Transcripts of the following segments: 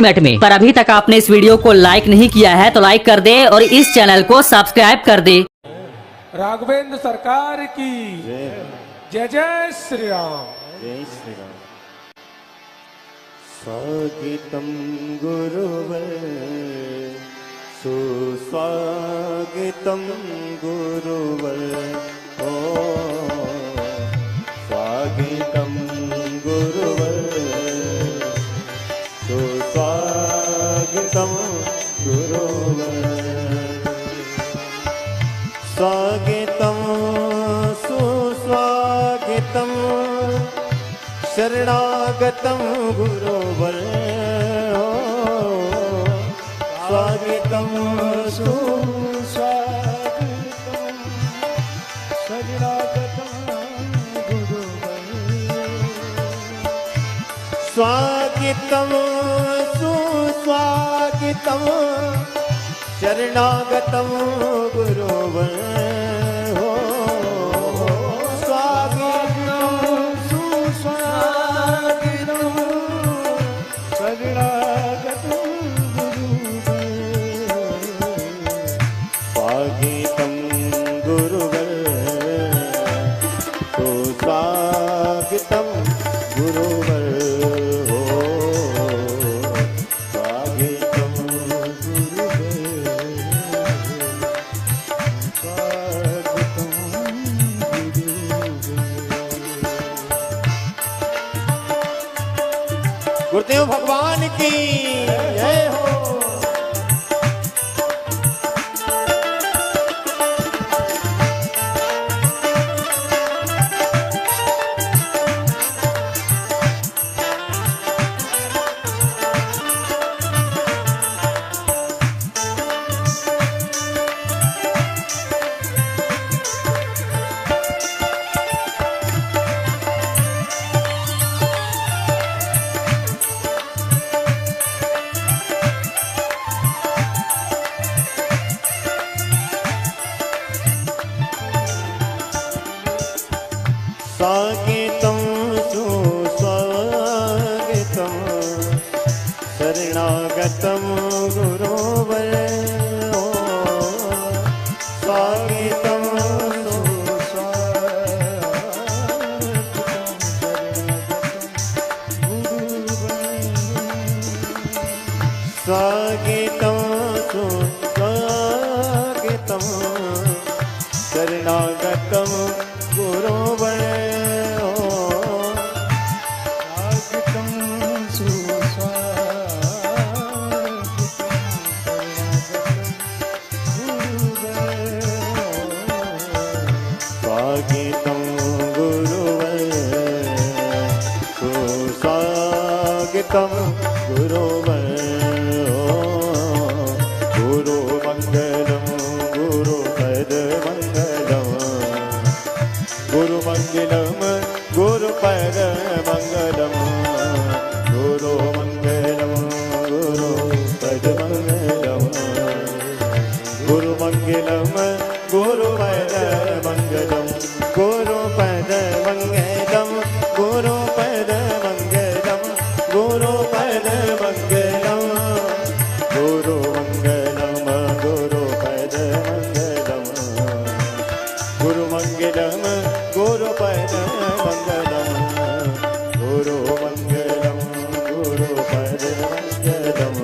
Minute में। पर अभी तक आपने इस वीडियो को लाइक नहीं किया है तो लाइक कर दे और इस चैनल को सब्सक्राइब कर दे। राघवेंद्र सरकार की जय जय श्री राम। जय श्री राम। स्वागतम गुरुवर सुस्वागतम गुरुवर ओ स्वागतम गुरुवर सुस्वागतम गुरुवर स्वागतम सुस्वागतम शरणागतम गुरुवर स्वागतम सुस्वागतम शरणागतम गुरुवर स्वागतम सुस्वागतम शरणागतम गुरुवर स्वागतम गुरुवर हो स्वागतम गुरुदेव भगवान की जय हो। स्वागतम सुस्वागतम शरणागतम गुरुवर स्वागतम स्वागतम सुस्वागतम शरणागतम गुरुवर स्वागतम गुरुवर सुस्वागतम गुरुवर गुरु मंगलम गुरु पद मंगलम गुरु मंगलम गुरु पद मंगलम गुरु मंगलम गुरु पद मंगलम गुरु मंगलम गुरु पद मंगलम गुरु पद मंगलम गुरु पद मंगलम गुरु पद मंगलम गुरु मंगलम गुरु पद मंगलम गुरु मंगलम गुरु पद मंगलम गुरु मंगलम गुरु पद मंगलम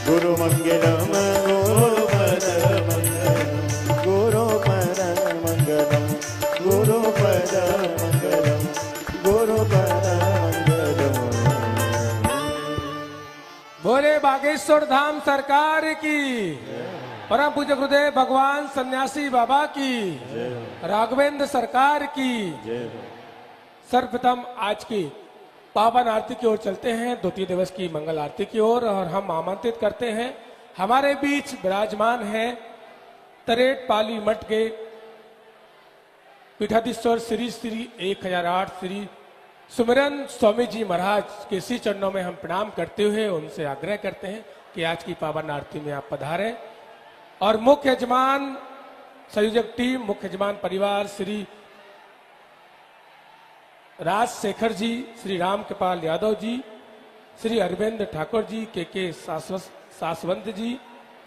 गुरु मंगलम गुरु पद मंगलम गुरु पद मंगलम गुरु पद मंगलम गुरु पद मंगलम। बोले बागेश्वर धाम सरकार की, परम पूज्य गुरुदेव भगवान सन्यासी बाबा की, राघवेंद्र सरकार की। सर्वप्रथम आज की पावन आरती की ओर चलते हैं, द्वितीय दिवस की मंगल आरती की ओर, और हम आमंत्रित करते हैं हमारे बीच विराजमान हैं तरेट पाली मठ के पीठाधीश्वर श्री श्री 1008 श्री सुमिरन स्वामी जी महाराज के श्री चरणों में हम प्रणाम करते हुए उनसे आग्रह करते हैं कि आज की पावन आरती में आप पधारें। और मुख्य यजमान संयोजक टीम, मुख्य यजमान परिवार श्री राजशेखर जी, श्री राम कृपाल यादव जी, श्री अरविंद ठाकुर जी, के सासवंत जी,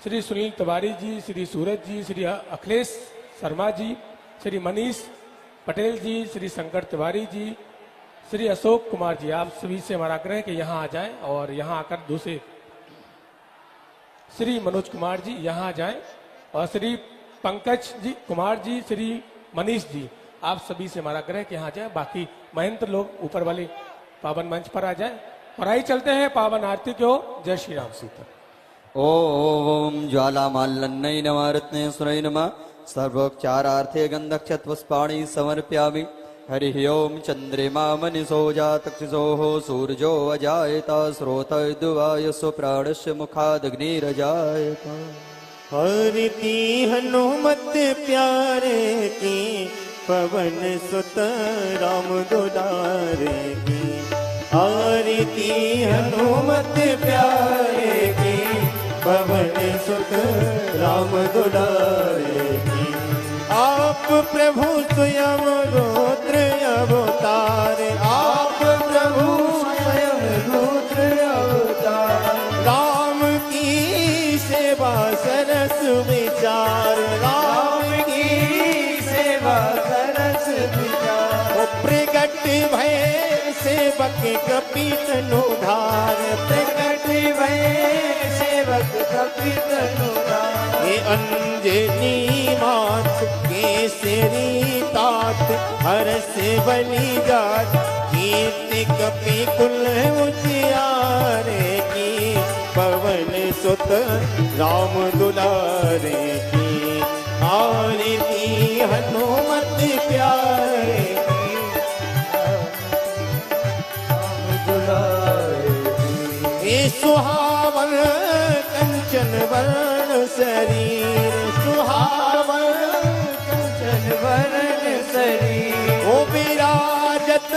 श्री सुनील तिवारी जी, श्री सूरज जी, श्री अखिलेश शर्मा जी, श्री मनीष पटेल जी, श्री शंकर तिवारी जी, श्री अशोक कुमार जी, आप सभी से हमारा आग्रह है कि यहाँ आ जाएं और यहाँ आकर दूसरे श्री मनोज कुमार जी यहाँ आ जाएं और श्री पंकज जी कुमार जी, श्री मनीष जी, आप सभी से हमारा आग्रह है कि यहाँ जाएं। बाकी महंत लोग ऊपर वाले पावन मंच पर आ जाएं और आई चलते हैं पावन आरती की ओर। जय श्री राम सीता। ओम ज्वालामाल्लन्नै नमः रत्नेश्वरै नमः सर्वोपचारार्थे गन्धक्षत्वस्पाणि समर्पयामि। हरिः ओम चन्द्रिमा मनिषो जातक्षिषोः सूर्यो अजायत स्रोतर्दुवायसो प्राणस्य मुखादग्निरजायत। हरिति हनुमत प्यारे की पवन सुत राम दुलारे की। हरिति हनुमत प्यारे की पवन सुत राम दुलारे की। आप प्रभु स्वयं रुद्र अवतार, आप प्रभु स्वयं रुद्र अवतार। राम की सेवा सरस विचार, राम की सेवा सरस विचार। प्रगट भय सेवक कपित नुधार, प्रगट भय सेवक कपित नुधार। ये अंजनी मात केसरी तात, हरस बलि जात। कीर्ति कपि कुल उजियारे की, पवन सुत राम दुलारे की। आरती हनुमत प्यारे की, राम दुलारे की। ये सुहावन कंचन वर्ण शरीर, सुहावन कंचन वर्ण शरीर। ओ विराजत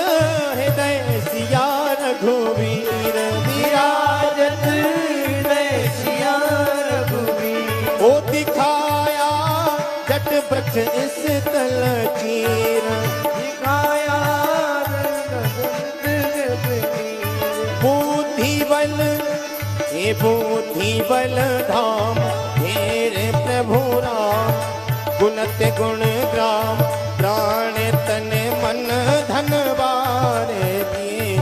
हृदय सिया रघुवीर, विराजत हृदय सिया रघुवीर। ओ दिखाया जट वृक्ष इस तल चीर, दिखाया बुद्धि बल ये बुद्धि बल धाम। हेरे प्रभु राम गुणत गुण ग्राम। प्राण तन मन धन बारे की,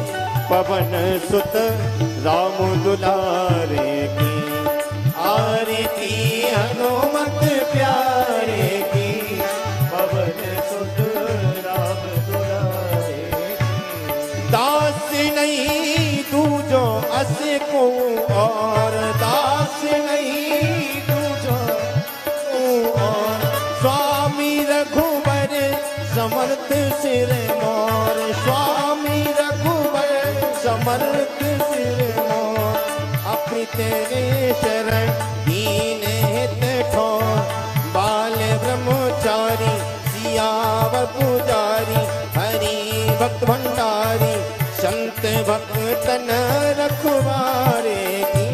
पवन सुत राम दुलारे की। आरती हनुमत प्यारे की, पवन सुत राम दुलारे की। दास नहीं दूजो अस को और, दास नहीं दूजो और। स्वामी रघुबर समर्थ सिर मोर, स्वामी रघुबर समर्थ सिर मोर। अपनी तेरे शरण दीन हित ठोर। बाल ब्रह्मचारी सियावर पुजारी, हरि भक्त भंडारी संत भक्तन रखवारे की।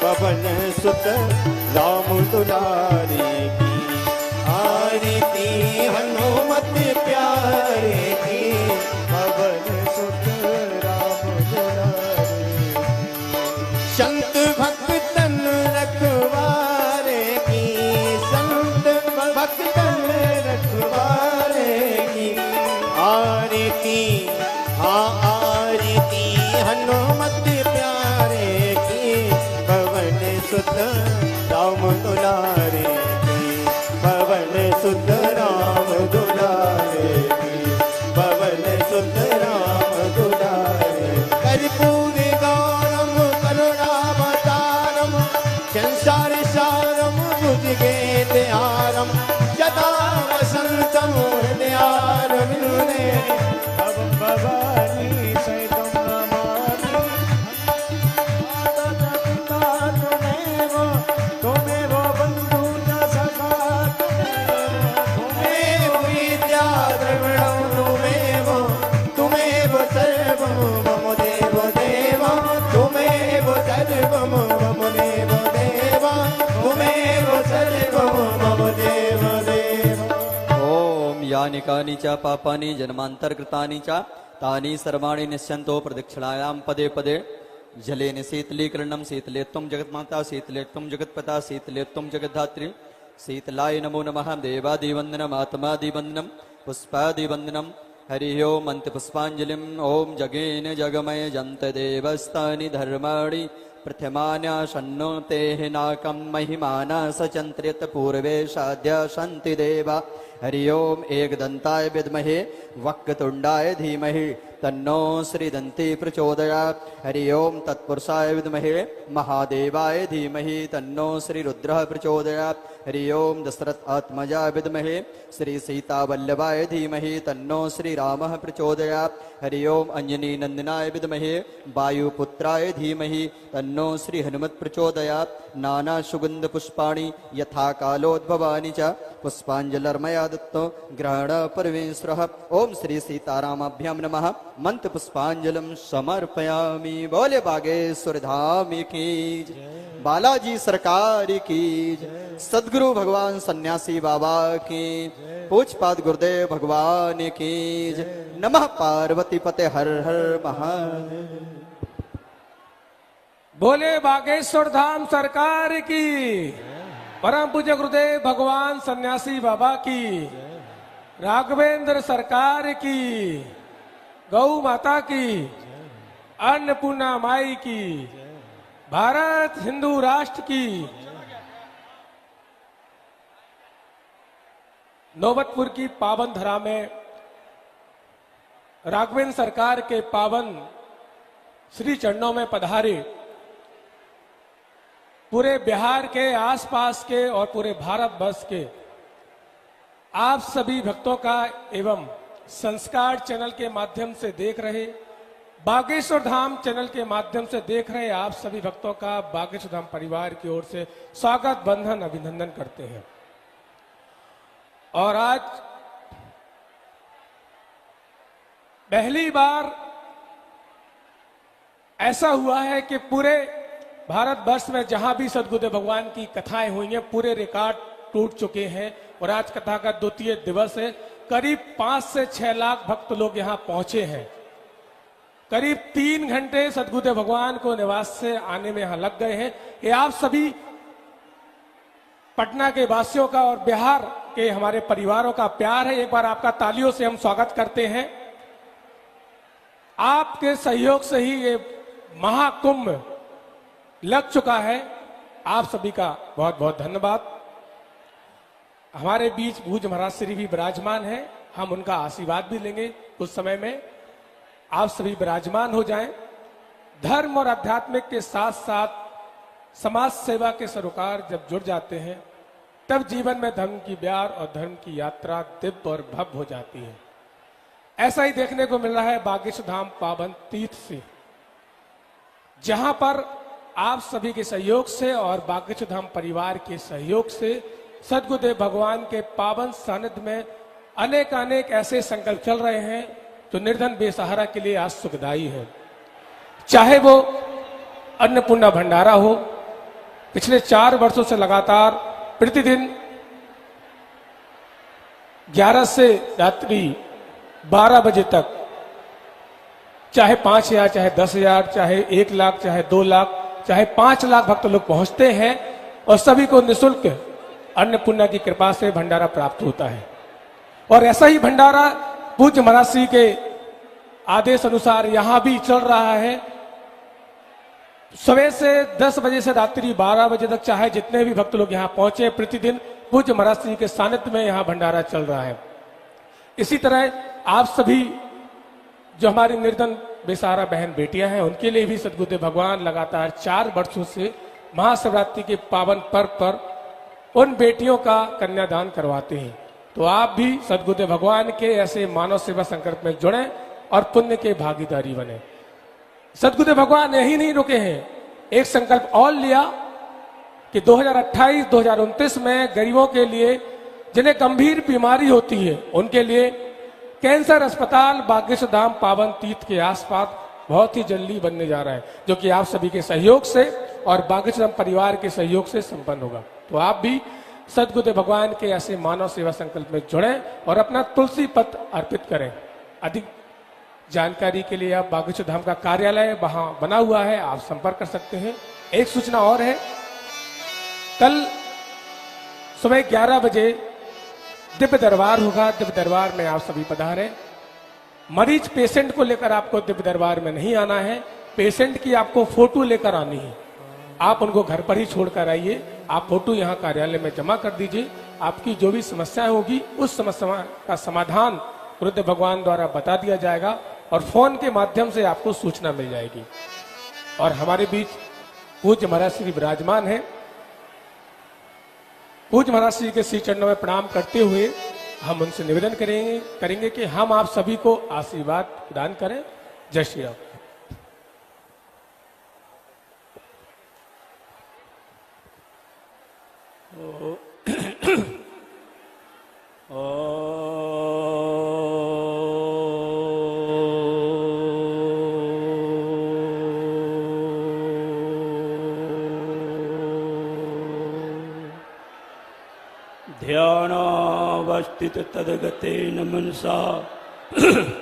पवन सुत राम दुलारे की। आरती हनुमत प्यारे की, पवन सुत राम दुलारे की। संत भक्तन रखवारे की, संत भक्तन रखवारे की। आरती आरती हनुमत प्यारे की, पवन सुत राम दुलारे की। पवन सुत राम दुलारे की, पवन सुत राम दुलारे। कर्पूर गौरम करुणावतारम, संसार सारम भुजगेन्द्र हारम। सदा वसंतम हृदयारविंदे, भवानी सहितं नमामि। त्वमेव बन्धु च सखा, त्वमेव विद्या द्रविणं, त्वमेव सर्वं मम देव देव। त्वमेव सर्वं मम देव देव, त्वमेव सर्वं मम देव देव। ओम यानि कानि च पापानि जन्मान्तरकृतानि च तानि सर्वाणि निश्चन्तो प्रदक्षिणायां पदे पदे। जलेन शीतलीकरणम शीतले त्वं जगन्माता शीतले त्वं जगत्पता शीतले त्वं जगद्धात्री शीतलाय नमो नमः देवादिवंदनम आत्मादिवंदनम पुष्पादिवंदनम हरि ओम अंत पुष्पांजलिम ओम जगेन जगमय जंत देवस्तानि धर्माणि प्रथमान्याशन्नो तेह नाकं महिमाना सचंत्रित पूर्वे साध्या सन्ति देवा हरि ओम एकदंताय विद्महे वक्रतुंडाय धीमहि तन्नो श्रीदन्ती प्रचोदयात् हरि ओम तत्पुरुषाय विद्महे महादेवाय धीमहि तन्नो श्रीरुद्रः प्रचोदयात् हरि ओम दशरथ आत्मजाय विद्महे श्री सीतावल्लभाय धीमहि तन्नो श्रीरामः प्रचोदयात् हरि ओम अंजनी नंदनाय विद्महे वायुपुत्राय धीमहि तन्नो श्री हनुमत् प्रचोदयात् नाना सुगंध पुष्पाणि यथा कालोद्भवानि च पुष्पांजलिर्मया दत्तो ग्रहण परमेश्वरः ओम श्री सीतारामाभ्यां नमः मंत्र पुष्पांजलिं समर्पयामि। बोले बागेश्वर धाम की जय, बालाजी सरकार की जय, सदगुरु भगवान सन्यासी बाबा की पूजपाद गुरुदेव भगवान की जय। नमः पार्वती पते हर हर महादेव। बोले बागेश्वर धाम सरकार की, परम पूज्य गुरुदेव भगवान सन्यासी बाबा की, राघवेंद्र सरकार की, गौ माता की, अन्नपूर्णा माई की, भारत हिंदू राष्ट्र की। नौबतपुर की पावन धरा में राघवेंद्र सरकार के पावन श्री चरणों में पधारे पूरे बिहार के आसपास के और पूरे भारत वर्ष के आप सभी भक्तों का एवं संस्कार चैनल के माध्यम से देख रहे, बागेश्वर धाम चैनल के माध्यम से देख रहे आप सभी भक्तों का बागेश्वर धाम परिवार की ओर से स्वागत बंधन अभिनंदन करते हैं। और आज पहली बार ऐसा हुआ है कि पूरे भारतवर्ष में जहां भी सदगुरुदेव भगवान की कथाएं हुई हैं पूरे रिकॉर्ड टूट चुके हैं और आज कथा का द्वितीय दिवस है। करीब 5 से 6 लाख भक्त लोग यहां पहुंचे हैं। करीब 3 घंटे सदगुरुदेव भगवान को निवास से आने में यहां लग गए हैं। ये आप सभी पटना के वासियों का और बिहार के हमारे परिवारों का प्यार है। एक बार आपका तालियों से हम स्वागत करते हैं। आपके सहयोग से ही ये महाकुंभ लग चुका है। आप सभी का बहुत बहुत धन्यवाद। हमारे बीच भूज महाराज श्री भी विराजमान है, हम उनका आशीर्वाद भी लेंगे कुछ समय में। आप सभी विराजमान हो जाएं। धर्म और आध्यात्मिक के साथ साथ समाज सेवा के सरोकार जब जुड़ जाते हैं तब जीवन में धर्म की ब्यार और धर्म की यात्रा दिव्य और भव्य हो जाती है। ऐसा ही देखने को मिल रहा है बागेश्वर धाम पावन तीर्थ से, जहां पर आप सभी के सहयोग से और बागेश्वर धाम परिवार के सहयोग से सदगुरुदेव भगवान के पावन सानिध्य में अनेक अनेक ऐसे संकल्प चल रहे हैं जो निर्धन बेसहारा के लिए आज सुखदायी है। चाहे वो अन्नपूर्णा भंडारा हो, पिछले 4 वर्षों से लगातार प्रतिदिन 11 से रात्रि 12 बजे तक चाहे 5,000, चाहे 10,000, चाहे 1 लाख, चाहे 2 लाख, चाहे 5 लाख भक्त लोग पहुंचते हैं और सभी को निःशुल्क अन्नपूर्णा की कृपा से भंडारा प्राप्त होता है। और ऐसा ही भंडारा पूज्य महाराज श्री के आदेश अनुसार यहां भी चल रहा है। सुबह से 10 बजे से रात्रि 12 बजे तक चाहे जितने भी भक्त लोग यहां पहुंचे, प्रतिदिन पूज्य महाराज श्री के सानिध्य में यहां भंडारा चल रहा है। इसी तरह आप सभी जो हमारी निर्धन बेसहारा बहन बेटियां हैं उनके लिए भी सदगुरुदेव भगवान लगातार 4 वर्षों से महाशिवरात्रि के पावन पर्व पर उन बेटियों का कन्यादान करवाते हैं। तो आप भी सदगुरुदेव भगवान के ऐसे मानव सेवा संकल्प में जुड़ें और पुण्य के भागीदारी बने। सदगुरुदेव भगवान यही नहीं रुके हैं, एक संकल्प और लिया कि 2028-2029 में गरीबों के लिए जिन्हें गंभीर बीमारी होती है उनके लिए कैंसर अस्पताल बागेश्वर धाम पावन तीर्थ के आसपास बहुत ही जल्दी बनने जा रहा है, जो कि आप सभी के सहयोग से और बागेश्वर धाम परिवार के सहयोग से संपन्न होगा। तो आप भी सदगुरुदेव भगवान के ऐसे मानव सेवा संकल्प में जुड़ें और अपना तुलसी पत्र अर्पित करें। अधिक जानकारी के लिए आप बागेश्वर धाम का कार्यालय वहां बना हुआ है, आप संपर्क कर सकते हैं। एक सूचना और है, कल सुबह 11 बजे दिव्य दरबार होगा। दिव्य दरबार में आप सभी पधारें। मरीज पेशेंट को लेकर आपको दिव्य दरबार में नहीं आना है, पेशेंट की आपको फोटो लेकर आनी है। आप उनको घर पर ही छोड़कर आइए, आप फोटो यहाँ कार्यालय में जमा कर दीजिए। आपकी जो भी समस्याएं होगी उस समस्या का समाधान रुद्र भगवान द्वारा बता दिया जाएगा और फोन के माध्यम से आपको सूचना मिल जाएगी। और हमारे बीच पूज्य महाराज श्री विराजमान है। पूज्य महाराज श्री के श्री चरणों में प्रणाम करते हुए हम उनसे निवेदन करेंगे कि हम आप सभी को आशीर्वाद प्रदान करें। जय श्री राम। ध्यानावस्थित तदगतेन मनसा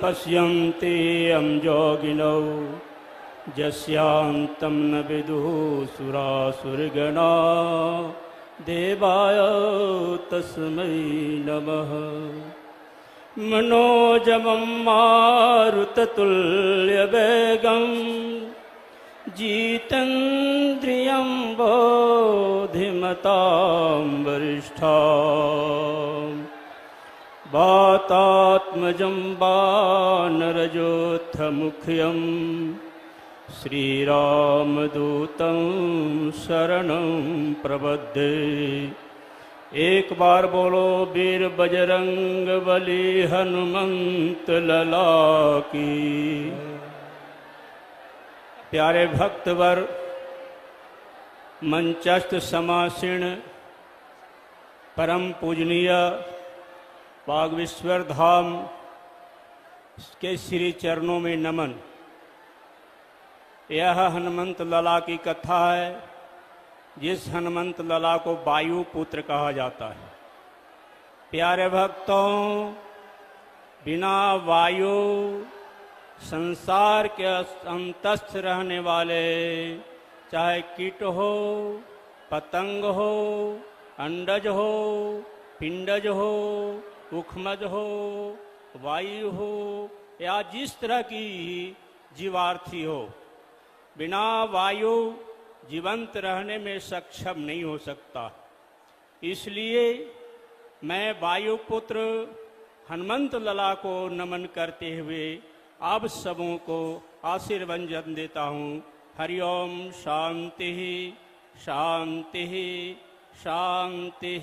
पश्यन्ते यं योगिनौ यस्यान्तं न विदुः सुरासुरगणा देवाय तस्मै नमः। मनोजवं मारुततुल्यवेगं जितेन्द्रियं बोधिमतां वरिष्ठां वातात्मजं वानरयोद्धमुख्यं श्रीरामदूतं शरणं प्रपद्ये। एक बार बोलो वीर बजरंग बली हनुमंत लला की। प्यारे भक्तवर, मंचस्थ समासीन परम पूजनीय बागेश्वर धाम के श्री चरणों में नमन। यह हनुमंत लला की कथा है, जिस हनुमंत लला को वायु पुत्र कहा जाता है। प्यारे भक्तों, बिना वायु संसार के अंतस्थ रहने वाले, चाहे कीट हो, पतंग हो, अंडज हो, पिंडज हो, उखमज हो, वायु हो या जिस तरह की जीवार्थी हो, बिना वायु जीवंत रहने में सक्षम नहीं हो सकता। इसलिए मैं वायुपुत्र हनुमंत लला को नमन करते हुए आप सबों को आशीर्वचन देता हूँ। हरिओम शांति शांति शांति।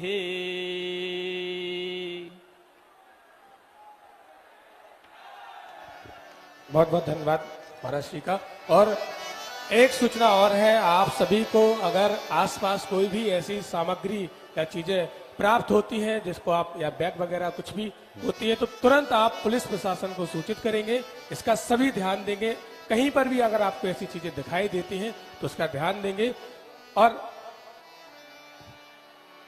बहुत बहुत धन्यवाद महाराज श्री का। और एक सूचना और है, आप सभी को अगर आसपास कोई भी ऐसी सामग्री या चीजें प्राप्त होती हैं जिसको आप या बैग वगैरह कुछ भी होती है तो तुरंत आप पुलिस प्रशासन को सूचित करेंगे। इसका सभी ध्यान देंगे। कहीं पर भी अगर आपको ऐसी चीजें दिखाई देती हैं तो उसका ध्यान देंगे। और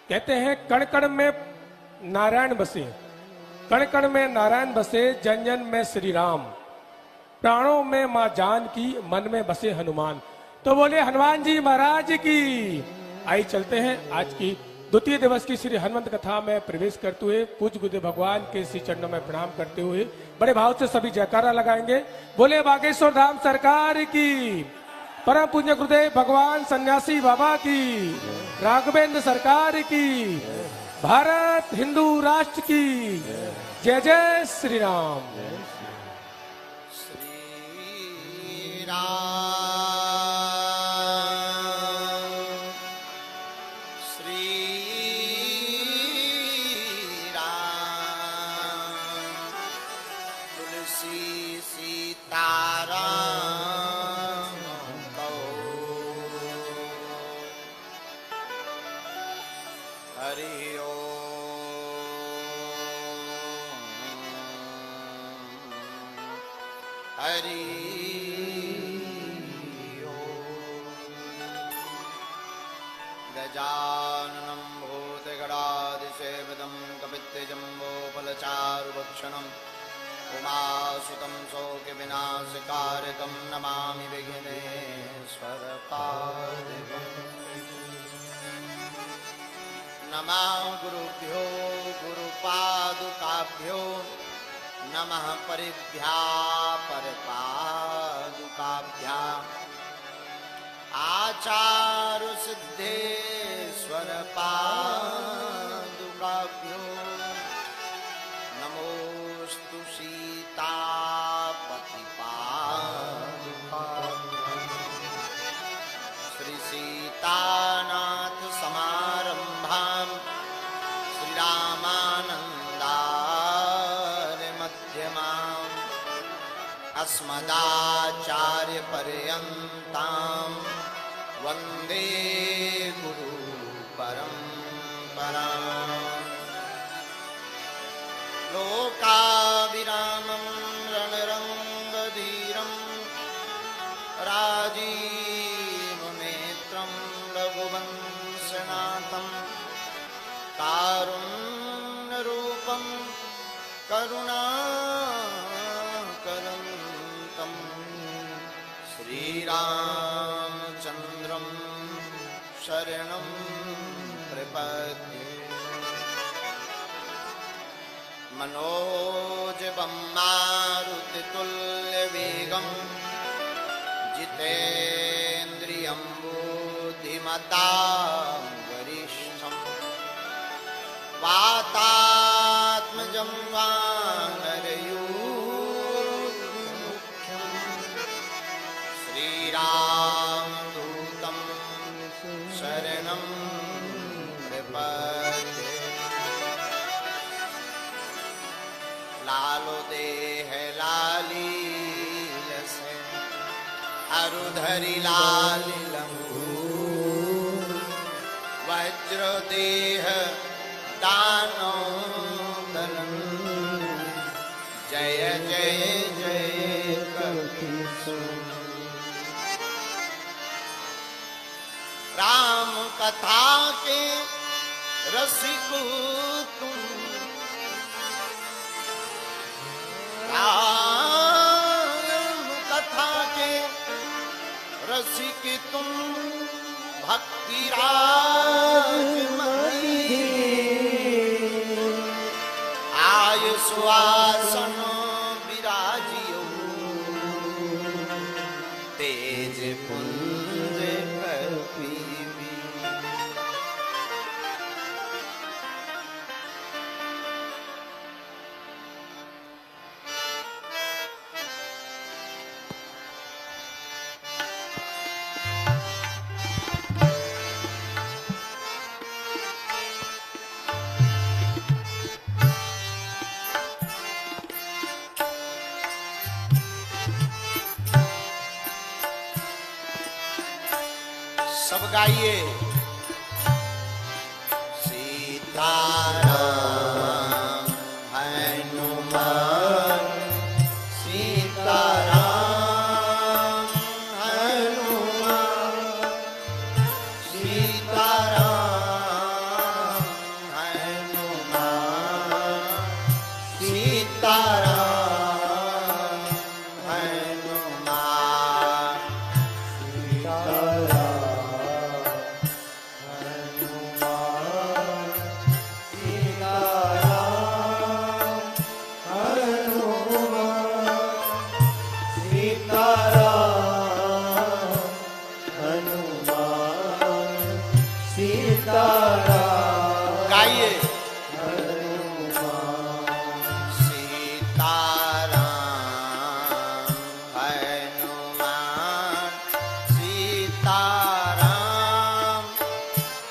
कहते हैं कण कण में नारायण बसे, कण कण में नारायण बसे, जन जन में श्री राम, प्राणों में मां जानकी, मन में बसे हनुमान। तो बोले हनुमान जी महाराज की। आई चलते हैं आज की द्वितीय दिवस की श्री हनुमंत कथा में प्रवेश करते हुए पूज्य गुरुदेव भगवान के श्री चरणों में प्रणाम करते हुए बड़े भाव से सभी जयकारा लगाएंगे। बोले बागेश्वर धाम सरकार की, परम पूज्य गुरुदेव भगवान सन्यासी बाबा की, राघवेंद्र सरकार की, भारत हिंदू राष्ट्र की जय जय श्री राम। श्री राम गजाननं भूतगणाधिसेवितं कपित्तजम्बोफलचारुभक्षणं उमासुतं शोकविनाशकारकं नमामि विघ्नेश्वरपादकम् नमः गुरुभ्यो गुरुपादुकाभ्यो नमः परिभ्या परपादुकाभ्याम् आचार्य सिद्धेश्वर पादुकाभ्यो नमोस्तु सीतापति पादुकाभ्याम् श्री सीतानाथ समारंभां श्री रामानंदार्य मध्यमाम् अस्मदाचार्य पर्यन्तां वन्दे गुरु परम्पराम् लोकाभिरामं रणरङ्गधीरं राजीवनेत्रं रघुवंशनाथं कारुण्यरूपं करुणाकरन्तं श्रीरामचन्द्रं शरणं प्रपद्ये मनोजवं मारुतितुल्यवेगं जितेन्द्रियं बुद्धिमतां वरिष्ठं वातात्मजं वानरयूथमुख्यं श्रीरामदूतं शरणं प्रपद्ये लालो देह लाली लसे अरुधरी लाली लंबू वज्र देह दानो दलन जय जय जय कपीसु राम कथा के रसिकु तुम राम कथा के रसिक तुम भक्ति राजमणि आय सुवासन विराजियो तेज पुंज कपीवी सब गाइए सीताराम हनुमान सीताराम हनुमान सीताराम हनुमान सीताराम हनुमान गाइए सीताराम हनुमान सीताराम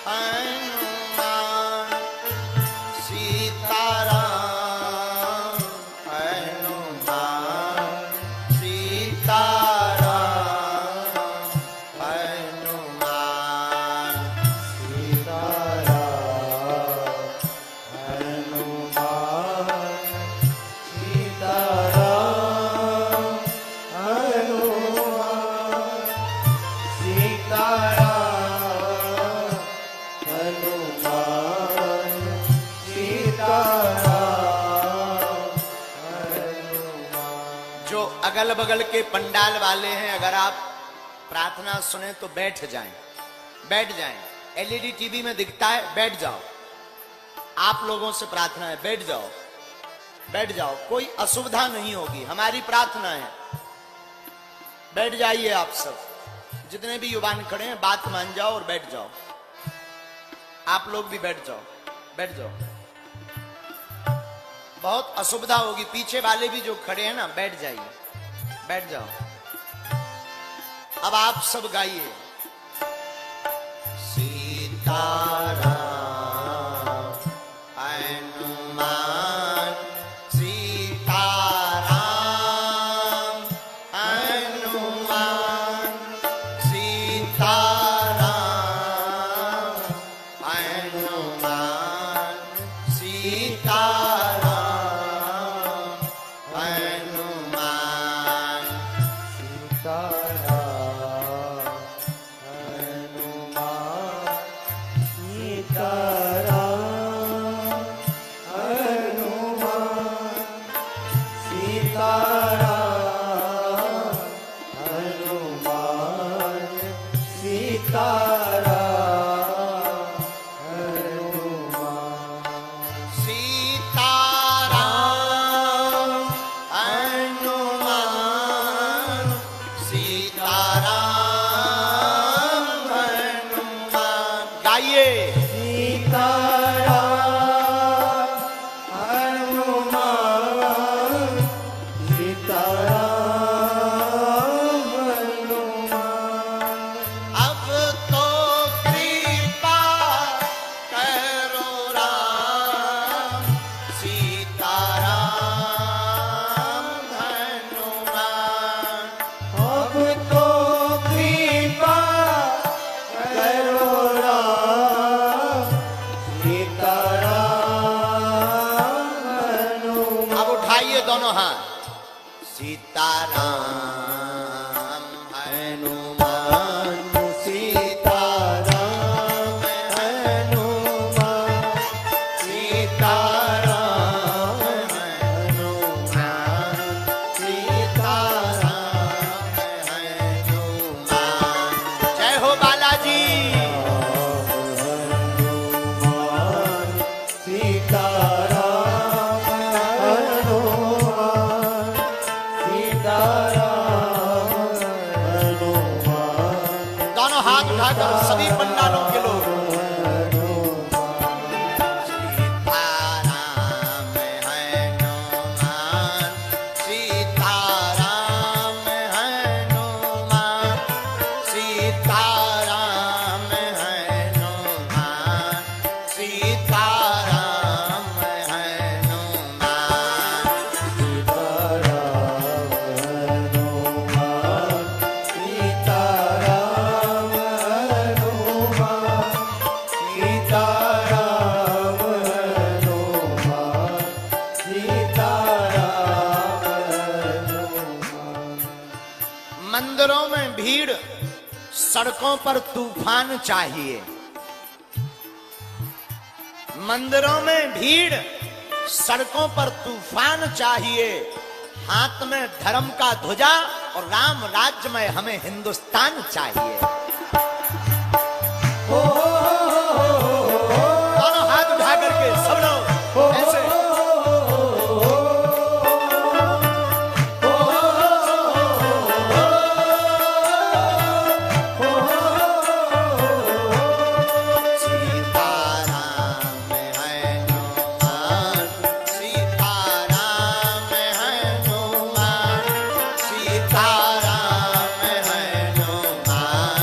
हनुमान सीताराम हनुमान सीताराम हनुमान सीताराम अगल बगल के पंडाल वाले हैं, अगर आप प्रार्थना सुने तो बैठ जाएं, बैठ जाएं। एलईडी टीवी में दिखता है, बैठ जाओ। आप लोगों से प्रार्थना है, बैठ जाओ, बैठ जाओ, कोई असुविधा नहीं होगी, हमारी प्रार्थना है। बैठ जाइए आप सब, जितने भी युवान खड़े हैं बात मान जाओ और बैठ जाओ। आप लोग भी बैठ जाओ, बैठ जाओ। बहुत असुविधा होगी, पीछे वाले भी जो खड़े हैं ना, बैठ जाइए, बैठ जाओ। अब आप सब गाइए। सीताराम हनुमान, सीताराम हनुमान, सीताराम हनुमान, सीताराम हनुमान, सीताराम हनुमान, सीताराम हनुमान। गाइए। अब तो कृपा करो राम, सीताराम हनुमान। अब तो कृपा करो राम, सीताराम हनुमान। अब उठाइए दोनों हाथ। सीताराम हनुमान, सीताराम हनुमान, सीताराम हनुमान, सीताराम हनुमान। जय हो बालाजी। दोनों हाथ उठाकर सभी पंडालों के लोग। सीताराम हनुमान, सीताराम हनुमान, सीताराम हनुमान, सीताराम मंदिरों में भीड़, सड़कों पर तूफान चाहिए। मंदिरों में भीड़, सड़कों पर तूफान चाहिए। हाथ में धर्म का ध्वजा और राम राज्य में हमें हिंदुस्तान चाहिए। दोनों हाथ उठा करके सब लोग ऐसे। सीताराम हनुमान, सीताराम हनुमान,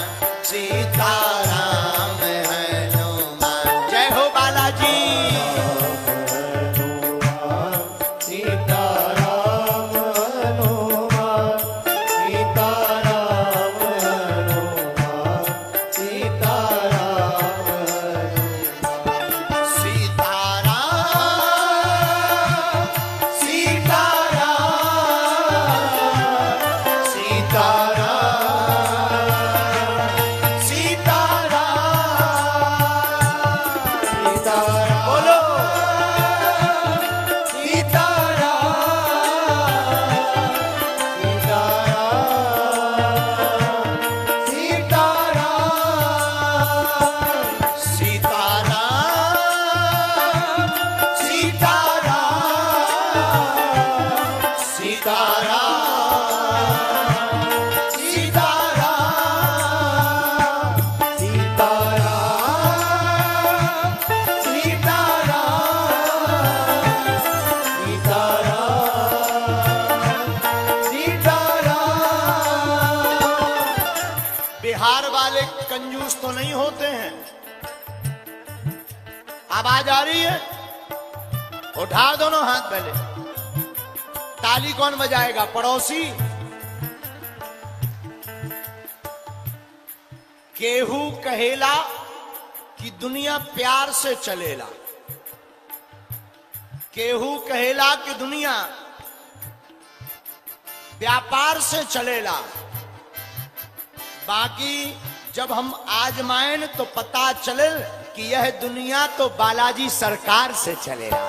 खुश तो नहीं होते हैं। आवाज आ रही है? उठा दोनों हाथ पहले। ताली कौन बजाएगा? पड़ोसी। केहू कहेला कि दुनिया प्यार से चलेला, केहू कहेला कि दुनिया व्यापार से चलेला। बाकी जब हम आजमाएं तो पता चले कि यह दुनिया तो बालाजी सरकार से चलेला।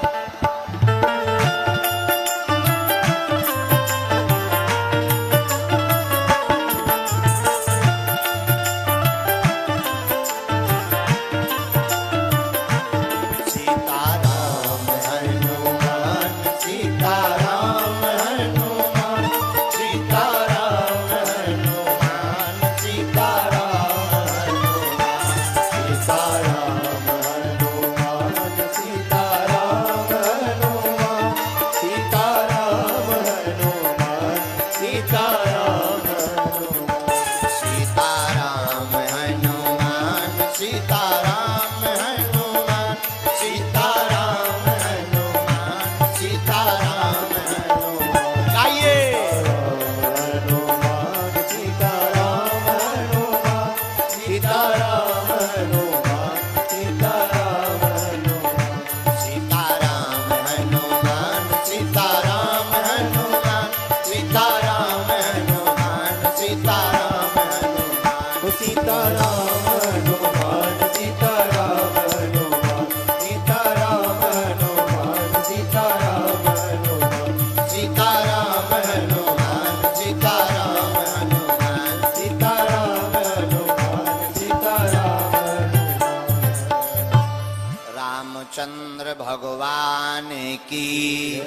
रामचंद्र भगवान की,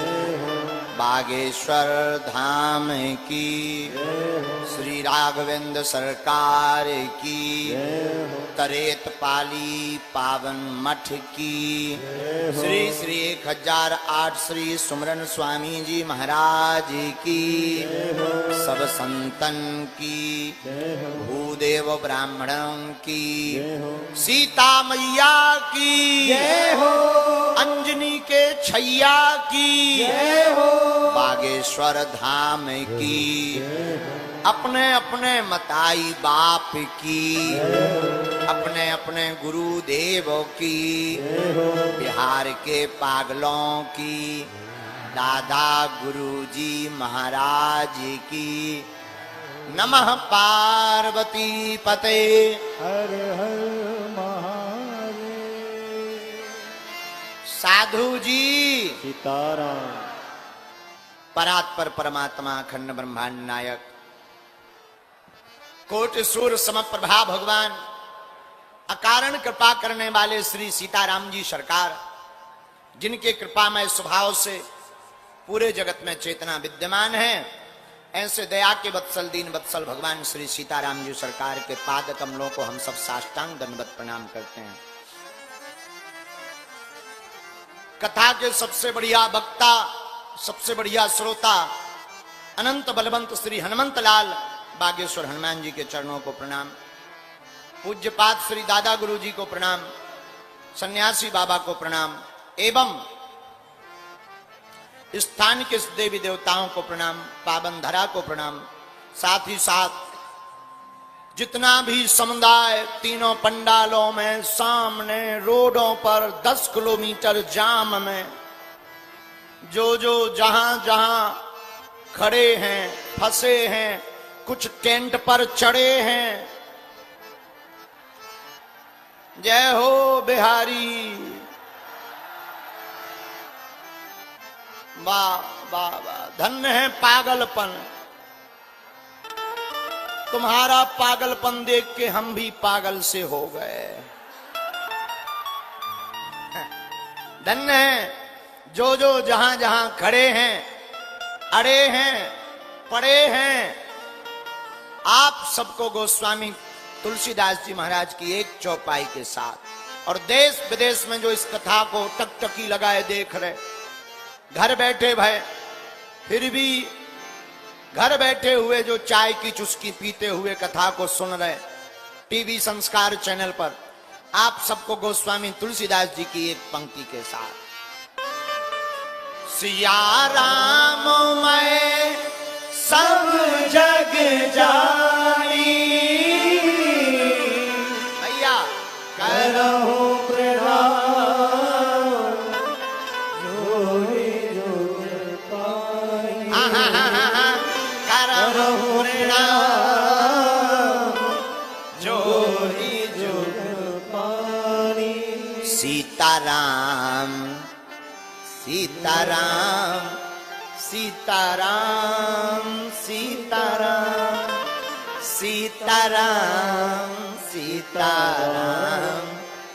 बागेश्वर धाम की, श्री राघवेंद्र सरकार की, तरेत पाली पावन मठ की, श्री श्री 1008 श्री सुमरन स्वामी जी महाराज की, सब संतन की, भूदेव ब्राह्मणों की, सीता मैया की, अंजनी के छैया की, बागेश्वर धाम की, अपने अपने मताई बाप की, अपने अपने गुरुदेव की, बिहार के पागलों की, दादा गुरुजी महाराज की। नमः पार्वती पते। हर हर महादेव। साधु जी सीताराम। परात्पर परमात्मा अखंड ब्रह्मांड नायक, कोटि सूर्य समप्रभा भगवान, अकारण कृपा करने वाले श्री सीताराम जी सरकार, जिनके कृपामय स्वभाव से पूरे जगत में चेतना विद्यमान है, ऐसे दया के वत्सल दीन वत्सल भगवान श्री सीताराम जी सरकार के पाद कमलों को हम सब साष्टांग दंडवत प्रणाम करते हैं। कथा के सबसे बढ़िया वक्ता, सबसे बढ़िया श्रोता, अनंत बलवंत श्री हनुमंत लाल बागेश्वर हनुमान जी के चरणों को प्रणाम। पूज्यपाद श्री दादा गुरु जी को प्रणाम, सन्यासी बाबा को प्रणाम, एवं स्थान के देवी देवताओं को प्रणाम, पावन धरा को प्रणाम। साथ ही साथ जितना भी समुदाय तीनों पंडालों में, सामने रोडों पर 10 किलोमीटर जाम में जो जहां जहां खड़े हैं, फंसे हैं, कुछ टेंट पर चढ़े हैं, जय हो बिहारी। वाह वाह वाह, धन्य है पागलपन। तुम्हारा पागलपन देख के हम भी पागल से हो गए। धन्य है जो जहां जहां खड़े हैं, अड़े हैं, पड़े हैं। आप सबको गोस्वामी तुलसीदास जी महाराज की एक चौपाई के साथ और देश विदेश में जो इस कथा को टकटकी लगाए देख रहे, घर बैठे भय, फिर भी घर बैठे हुए जो चाय की चुस्की पीते हुए कथा को सुन रहे, टीवी संस्कार चैनल पर आप सबको गोस्वामी तुलसीदास जी की एक पंक्ति के साथ। सिया राम मैं सब जग जानी, भैया करहु प्रणाम जोड़ी जोड़ पाई। करहु प्रणाम जोड़ी जोड़ पानी। सीताराम सीताराम सीताराम सीताराम सीताराम सीताराम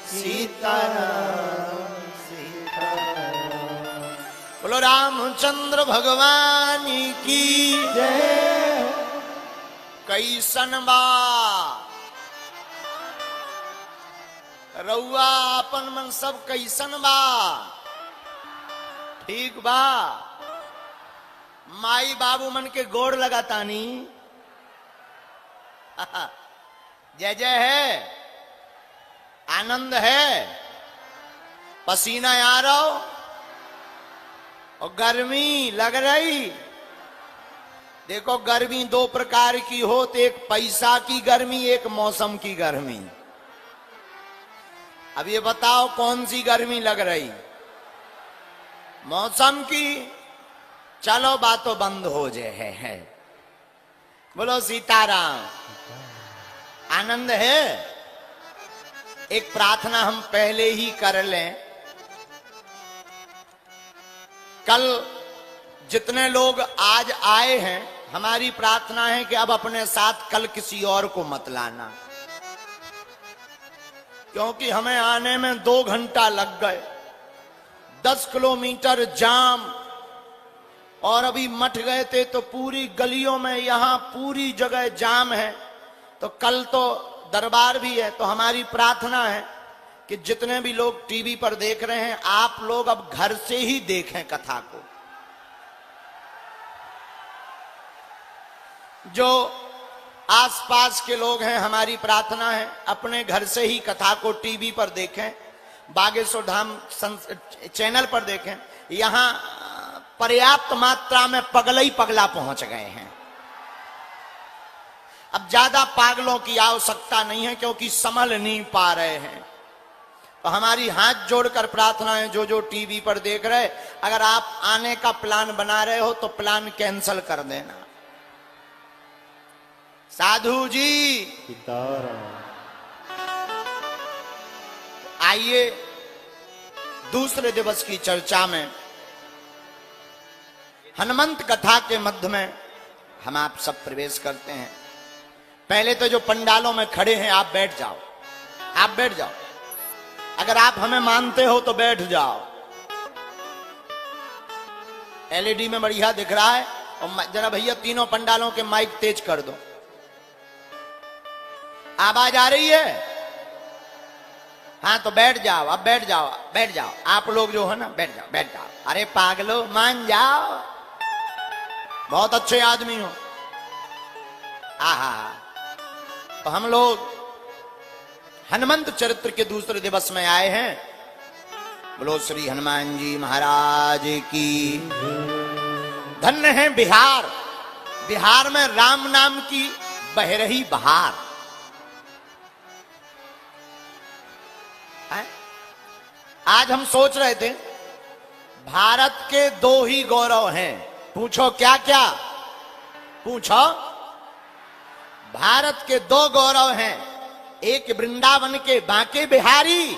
सीताराम सीताराम। बोलो रामचंद्र भगवान की जय। कैसन बा रउआ अपन मन सब कैसन बा? ठीक बा? माई बाबू मन के गोड़ लगातानी जय जय है, आनंद है, पसीना आ रहा हो और गर्मी लग रही। देखो गर्मी दो प्रकार की हो, तो एक पैसा की गर्मी, एक मौसम की गर्मी। अब ये बताओ कौन सी गर्मी लग रही? मौसम की। चलो बातों बंद हो जाए है। बोलो सीताराम। आनंद है। एक प्रार्थना हम पहले ही कर लें। कल जितने लोग आज आए हैं, हमारी प्रार्थना है कि अब अपने साथ कल किसी और को मत लाना, क्योंकि हमें आने में 2 घंटा लग गए, 10 किलोमीटर जाम, और अभी मठ गए थे तो पूरी गलियों में यहां पूरी जगह जाम है। तो कल तो दरबार भी है। तो हमारी प्रार्थना है कि जितने भी लोग टीवी पर देख रहे हैं, आप लोग अब घर से ही देखें कथा को। जो आसपास के लोग हैं, हमारी प्रार्थना है अपने घर से ही कथा को टीवी पर देखें, बागेश्वर धाम चैनल पर देखें। यहां पर्याप्त मात्रा में पगलई पगला पहुंच गए हैं। अब ज्यादा पागलों की आवश्यकता नहीं है, क्योंकि संभल नहीं पा रहे हैं। तो हमारी हाथ जोड़कर प्रार्थना है, जो जो टीवी पर देख रहे, अगर आप आने का प्लान बना रहे हो तो प्लान कैंसिल कर देना। साधु जी सीताराम। आइए दूसरे दिवस की चर्चा में हनुमंत कथा के मध्य में हम आप सब प्रवेश करते हैं। पहले तो जो पंडालों में खड़े हैं, आप बैठ जाओ, आप बैठ जाओ। अगर आप हमें मानते हो तो बैठ जाओ। एलईडी में बढ़िया दिख रहा है, और जरा भैया तीनों पंडालों के माइक तेज कर दो। आवाज आ रही है? हाँ तो बैठ जाओ, अब बैठ जाओ, बैठ जाओ। आप लोग जो है ना, बैठ जाओ, बैठ जाओ। अरे पागलो, मान जाओ, बहुत अच्छे आदमी हो। आहा। तो हम लोग हनुमंत चरित्र के दूसरे दिवस में आए हैं। बोलो श्री हनुमान जी महाराज की। धन्य है बिहार। बिहार में राम नाम की बह रही बहार है। आज हम सोच रहे थे, भारत के 2 ही गौरव हैं। पूछो क्या क्या? पूछो। भारत के 2 गौरव हैं, एक वृंदावन के बांके बिहारी,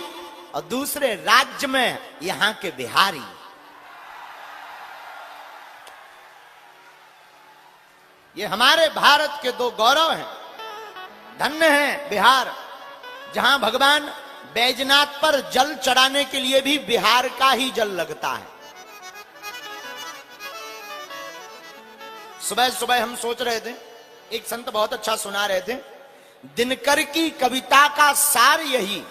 और दूसरे राज्य में यहां के बिहारी। ये हमारे भारत के 2 गौरव हैं। धन्य है बिहार, जहां भगवान बैजनाथ पर जल चढ़ाने के लिए भी बिहार का ही जल लगता है। सुबह सुबह हम सोच रहे थे, एक संत बहुत अच्छा सुना रहे थे, दिनकर की कविता का सार यही,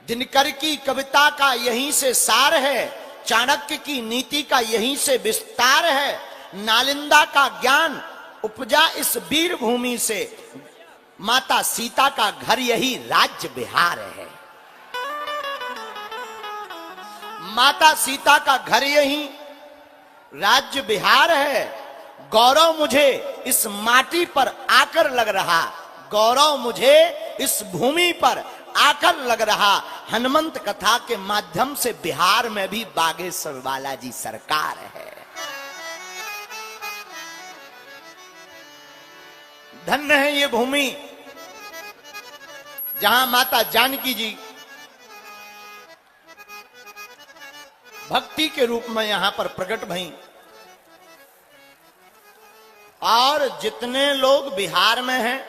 दिनकर की कविता का यहीं से सार है, चाणक्य की नीति का यहीं से विस्तार है, नालंदा का ज्ञान उपजा इस वीर भूमि से, माता सीता का घर यही राज्य बिहार है। माता सीता का घर यही राज्य बिहार है। गौरव मुझे इस माटी पर आकर लग रहा, गौरव मुझे इस भूमि पर आकर लग रहा। हनुमंत कथा के माध्यम से बिहार में भी बागेश्वर बालाजी सरकार है। धन्य है ये भूमि जहां माता जानकी जी भक्ति के रूप में यहां पर प्रकट भई। और जितने लोग बिहार में हैं,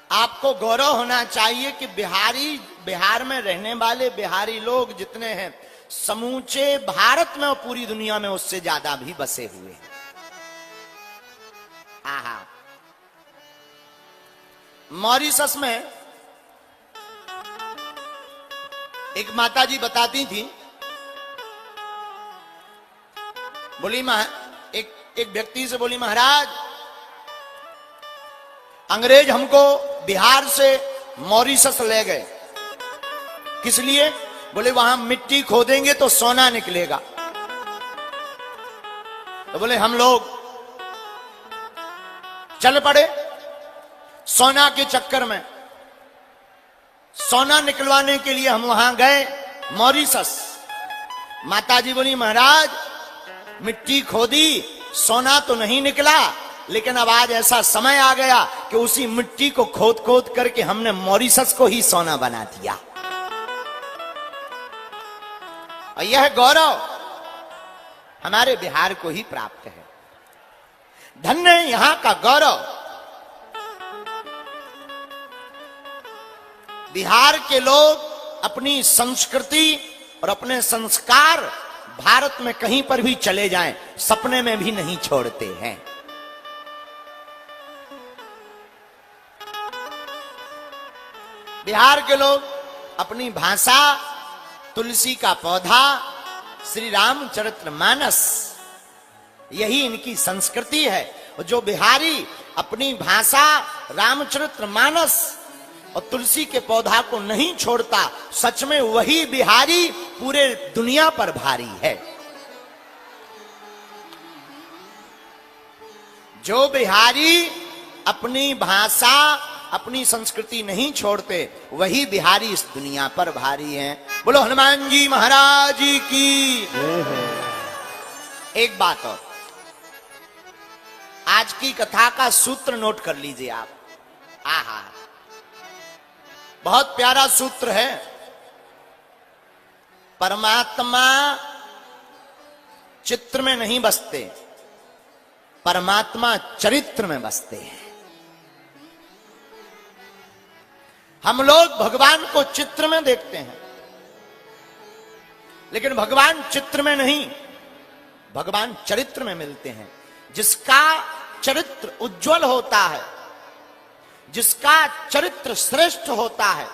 आपको गौरव होना चाहिए कि बिहार में रहने वाले बिहारी लोग जितने हैं, समूचे भारत में और पूरी दुनिया में उससे ज्यादा भी बसे हुए हैं। आहा, मॉरिशस में एक माता जी बताती थी, बोली एक व्यक्ति से बोली, महाराज अंग्रेज हमको बिहार से मॉरिशस ले गए, किस लिए? बोले वहां मिट्टी खोदेंगे तो सोना निकलेगा। तो बोले हम लोग चल पड़े सोना के चक्कर में। सोना निकलवाने के लिए हम वहां गए मॉरिशस। माताजी बोली, महाराज मिट्टी खोदी, सोना तो नहीं निकला, लेकिन अब आज ऐसा समय आ गया कि उसी मिट्टी को खोद खोद करके हमने मॉरिशस को ही सोना बना दिया। और यह गौरव हमारे बिहार को ही प्राप्त है। धन्य है यहां का गौरव। बिहार के लोग अपनी संस्कृति और अपने संस्कार भारत में कहीं पर भी चले जाएं, सपने में भी नहीं छोड़ते हैं। बिहार के लोग अपनी भाषा, तुलसी का पौधा, श्री रामचरितमानस, यही इनकी संस्कृति है। और जो बिहारी अपनी भाषा, रामचरितमानस और तुलसी के पौधा को नहीं छोड़ता, सच में वही बिहारी पूरे दुनिया पर भारी है। जो बिहारी अपनी भाषा, अपनी संस्कृति नहीं छोड़ते, वही बिहारी इस दुनिया पर भारी हैं। बोलो हनुमान जी महाराज की। एक बात और, आज की कथा का सूत्र नोट कर लीजिए आप। आहा, बहुत प्यारा सूत्र है। परमात्मा चित्र में नहीं बसते, परमात्मा चरित्र में बसते हैं। हम लोग भगवान को चित्र में देखते हैं, लेकिन भगवान चित्र में नहीं, भगवान चरित्र में मिलते हैं। जिसका चरित्र उज्जवल होता है, जिसका चरित्र श्रेष्ठ होता है,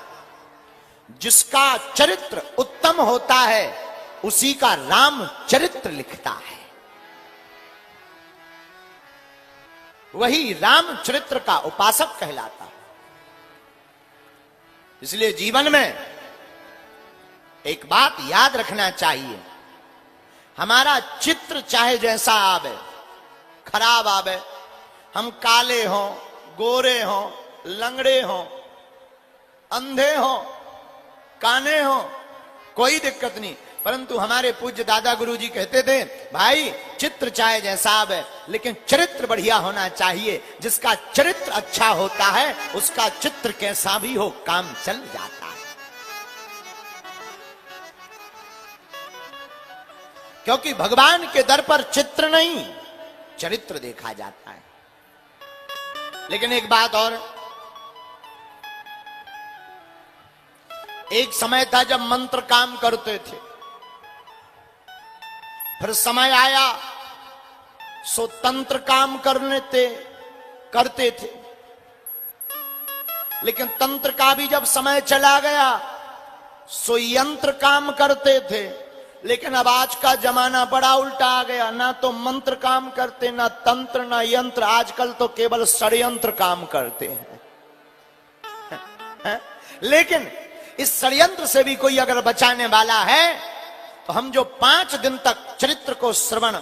जिसका चरित्र उत्तम होता है, उसी का राम चरित्र लिखता है। वही राम चरित्र का उपासक कहलाता है। इसलिए जीवन में एक बात याद रखना चाहिए, हमारा चित्र चाहे जैसा आवे, खराब आवे, हम काले हों, गोरे हों, लंगड़े हों, अंधे हों, काने हों, कोई दिक्कत नहीं। परंतु हमारे पूज्य दादा गुरुजी कहते थे, भाई चित्र चाहे जैसा आवे, लेकिन चरित्र बढ़िया होना चाहिए। जिसका चरित्र अच्छा होता है, उसका चित्र कैसा भी हो काम चल जाता है। क्योंकि भगवान के दर पर चित्र नहीं, चरित्र देखा जाता है। लेकिन एक बात और, एक समय था जब मंत्र काम करते थे, फिर समय आया सो तंत्र काम करते थे। लेकिन तंत्र का भी जब समय चला गया, सो यंत्र काम करते थे। लेकिन अब आज का जमाना बड़ा उल्टा आ गया, ना तो मंत्र काम करते, ना तंत्र, ना यंत्र, आजकल तो केवल षड्यंत्र काम करते हैं। लेकिन इस षड्यंत्र से भी कोई अगर बचाने वाला है तो हम जो 5 दिन तक चरित्र को श्रवण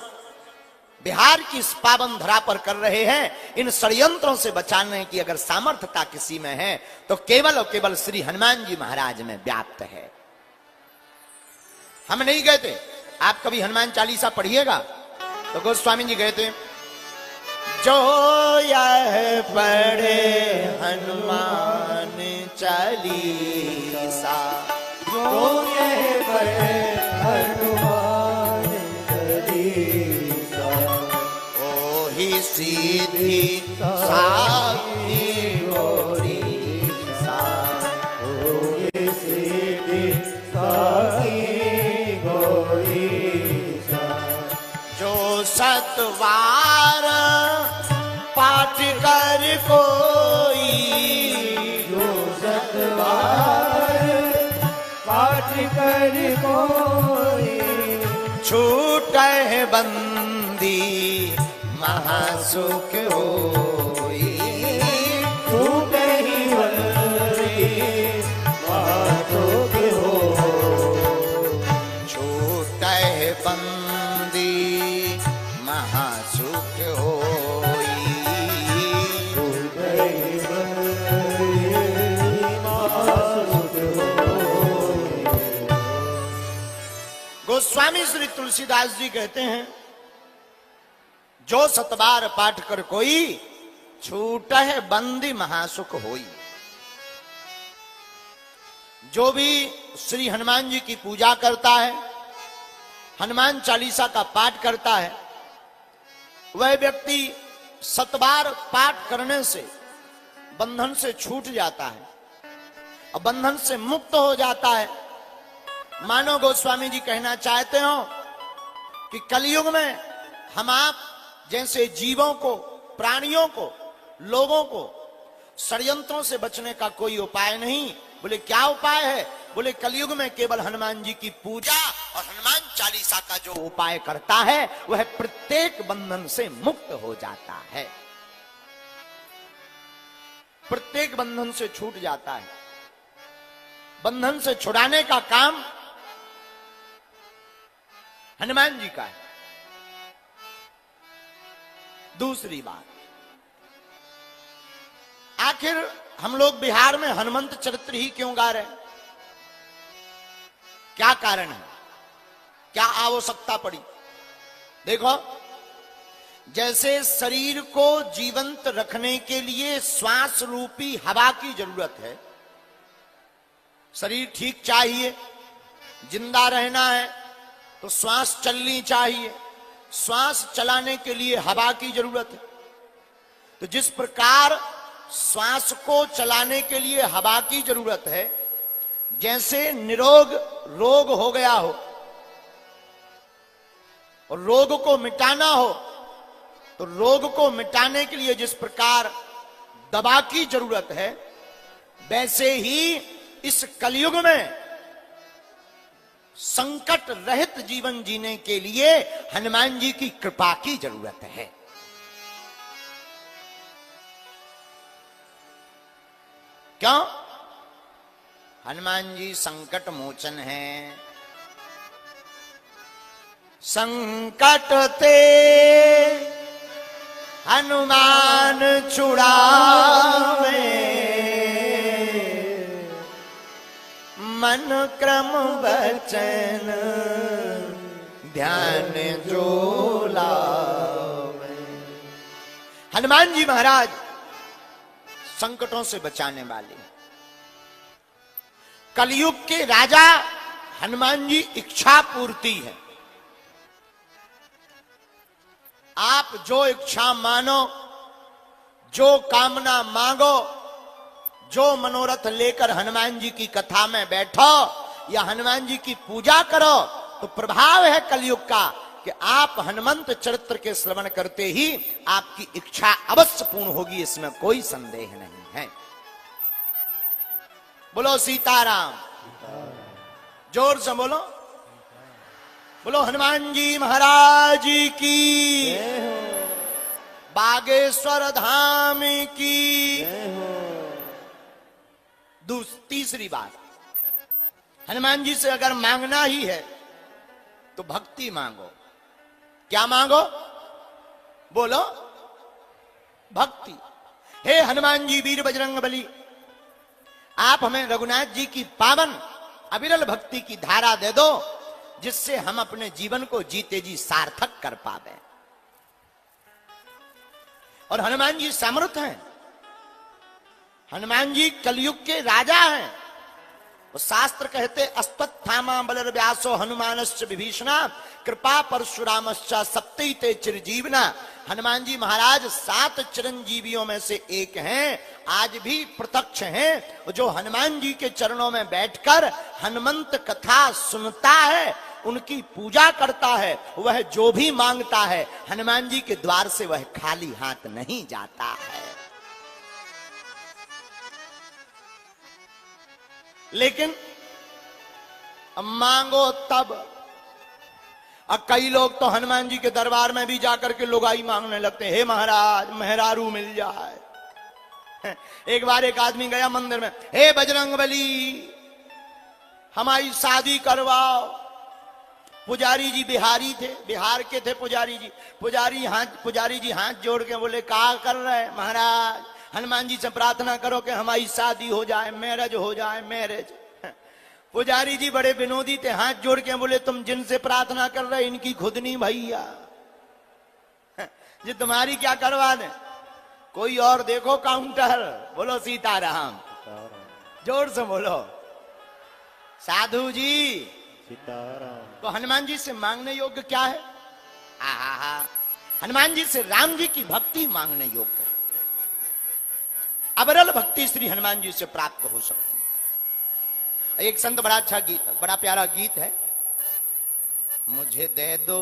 बिहार की इस पावन धरा पर कर रहे हैं, इन षड्यंत्रों से बचाने की अगर सामर्थ्यता किसी में है तो केवल और केवल श्री हनुमान जी महाराज में व्याप्त है। हम नहीं गए थे, आप कभी हनुमान चालीसा पढ़िएगा तो गोस्वामी जी गए थे, जो यह पढ़े हनुमान चालीसा, जो यह पढ़े हनुमान चालीसा, ओहि सीधी साखी गोरी सा, ओहि सीधी साखी गोरी सा, जो सतवार पाठ कर कोई, जो सतवार पाठ कर कोई, छूट बंदी महासुख होई, छूट ही बंदी महासुख होई, छूट बंदी महासुख होई। छूट ही बंदी महासुख होई। गोस्वामी श्री तुलसीदास जी कहते हैं, जो सतबार पाठ कर कोई, छूट है बंदी महासुख होई। जो भी श्री हनुमान जी की पूजा करता है, हनुमान चालीसा का पाठ करता है, वह व्यक्ति सतबार पाठ करने से बंधन से छूट जाता है और बंधन से मुक्त हो जाता है। मानो गोस्वामी जी कहना चाहते हो कि कलयुग में हम आप जैसे जीवों को, प्राणियों को, लोगों को षड्यंत्रों से बचने का कोई उपाय नहीं। बोले क्या उपाय है? बोले कलयुग में केवल हनुमान जी की पूजा और हनुमान चालीसा का जो उपाय करता है वह प्रत्येक बंधन से मुक्त हो जाता है, प्रत्येक बंधन से छूट जाता है। बंधन से छुड़ाने का काम हनुमान जी का है। दूसरी बात, आखिर हम लोग बिहार में हनुमंत चरित्र ही क्यों गा रहे हैं? क्या कारण है? क्या आवश्यकता पड़ी? देखो, जैसे शरीर को जीवंत रखने के लिए श्वास रूपी हवा की जरूरत है, शरीर ठीक चाहिए, जिंदा रहना है तो श्वास चलनी चाहिए, श्वास चलाने के लिए हवा की जरूरत है। तो जिस प्रकार श्वास को चलाने के लिए हवा की जरूरत है, जैसे निरोग रोग हो गया हो और रोग को मिटाना हो, तो रोग को मिटाने के लिए जिस प्रकार दवा की जरूरत है, वैसे ही इस कलयुग में संकट रहित जीवन जीने के लिए हनुमान जी की कृपा की जरूरत है। क्यों? हनुमान जी संकट मोचन है। संकट ते हनुमान छुड़ावे, मन क्रम वचन ध्यान जो लावे। हनुमान जी महाराज संकटों से बचाने वाले, कलयुग के राजा हनुमान जी इच्छा पूर्ति है। आप जो इच्छा मानो, जो कामना मांगो, जो मनोरथ लेकर हनुमान जी की कथा में बैठो या हनुमान जी की पूजा करो, तो प्रभाव है कलयुग का कि आप हनुमंत चरित्र के श्रवण करते ही आपकी इच्छा अवश्य पूर्ण होगी, इसमें कोई संदेह नहीं है। बोलो सीताराम, जोर से बोलो। बोलो हनुमान जी महाराज की, बागेश्वर धाम की। तीसरी बात, हनुमान जी से अगर मांगना ही है तो भक्ति मांगो। क्या मांगो? बोलो भक्ति। हे हनुमान जी वीर बजरंग बली, आप हमें रघुनाथ जी की पावन अविरल भक्ति की धारा दे दो, जिससे हम अपने जीवन को जीते जी सार्थक कर पावे। और हनुमान जी समर्थ हैं, हनुमान जी कलयुग के राजा हैं। वो शास्त्र कहते अस्त्वत्थामा बलर्व्यासो हनुमानश्च विभीषणा कृपा परशुरामश्च सप्तैते चिरजीवना। हनुमान जी महाराज 7 चिरंजीवियों में से एक हैं, आज भी प्रत्यक्ष हैं। जो हनुमान जी के चरणों में बैठकर हनुमंत कथा सुनता है, उनकी पूजा करता है, वह जो भी मांगता है हनुमान जी के द्वार से वह खाली हाथ नहीं जाता है। लेकिन मांगो तब। अब कई लोग तो हनुमान जी के दरबार में भी जाकर के लुगाई मांगने लगते हैं, हे महाराज मेहरारू मिल जाए। एक बार एक आदमी गया मंदिर में, हे बजरंग बली हमारी शादी करवाओ। पुजारी जी बिहारी थे, बिहार के थे पुजारी जी। पुजारी जी हाथ जोड़ के बोले, क्या कर रहे हैं महाराज? हनुमान जी से प्रार्थना करो कि हमारी शादी हो जाए, मैरिज हो जाए, मैरिज। पुजारी जी बड़े विनोदी थे, हाथ जोड़ के बोले, तुम जिनसे प्रार्थना कर रहे इनकी खुद नहीं भैया, ये तुम्हारी क्या करवा दे, कोई और देखो काउंटर। बोलो सीताराम, जोर से बोलो साधु जी सीताराम। तो हनुमान जी से मांगने योग्य क्या है? हनुमान जी से राम जी की भक्ति मांगने योग्य है। अविरल भक्ति श्री हनुमान जी से प्राप्त हो सकती है। एक संत बड़ा अच्छा गीत, बड़ा प्यारा गीत है, मुझे दे दो।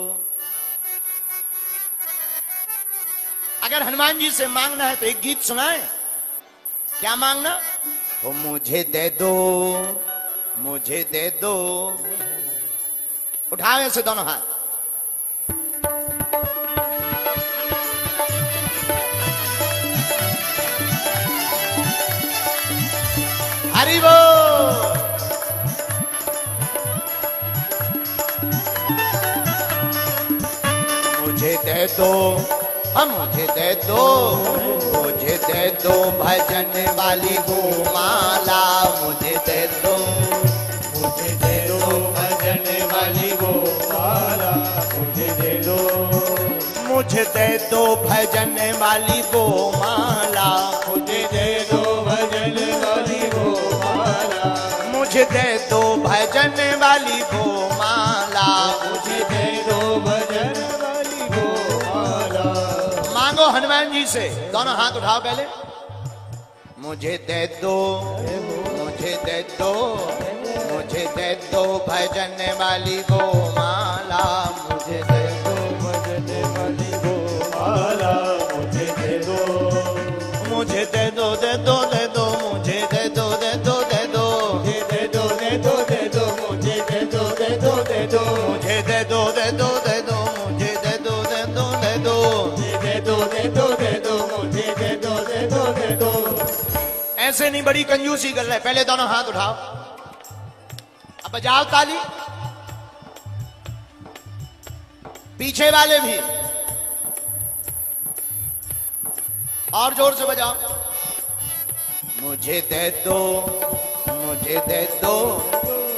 अगर हनुमान जी से मांगना है तो एक गीत सुनाए। क्या मांगना? वो मुझे दे दो, मुझे दे दो। उठाओ ऐसे दोनों हाथ। हरि बोल। मुझे दे दो, हम मुझे दे दो, मुझे दे दो भजन वाली गोमाला। मुझे दे दो, मुझे दे दो भजन वाली गोमाला। मुझे दे दो, मुझे दे दो भजन वाली गोमाला। मुझे दे दो भजन वाली गोमाला। मुझे दे दो भजन वाली गोमाला। मुझे दे दो भजन वाली गोमाला। मांगो हनुमान जी से, दोनों हाथ उठाओ पहले। मुझे दे दो, मुझे दे दो, मुझे दे दो भजन वाली गोमाला। मुझे दे दो भजन वाली गोमाला। मुझे दे दो, मुझे दे दो, दे दो, दे दो, मुझे दे दो, दे दो, दे दो, मुझे दे दो, दे दो, दे दो, मुझे दे दो, दे दो, दे दो, मुझे दे दो, दे दो, दे दो, मुझे दे दो, दे दो, दे दो, मुझे दे दो, दे दो, दे दो, मुझे दे दो, दे दो, दे दो। ऐसे नहीं बड़ी कंजूसी कर रहे। पहले दोनों हाथ उठाओ, अब बजाओ ताली। पीछे वाले भी और जोर से बजाओ। मुझे दे दो, मुझे दे दो,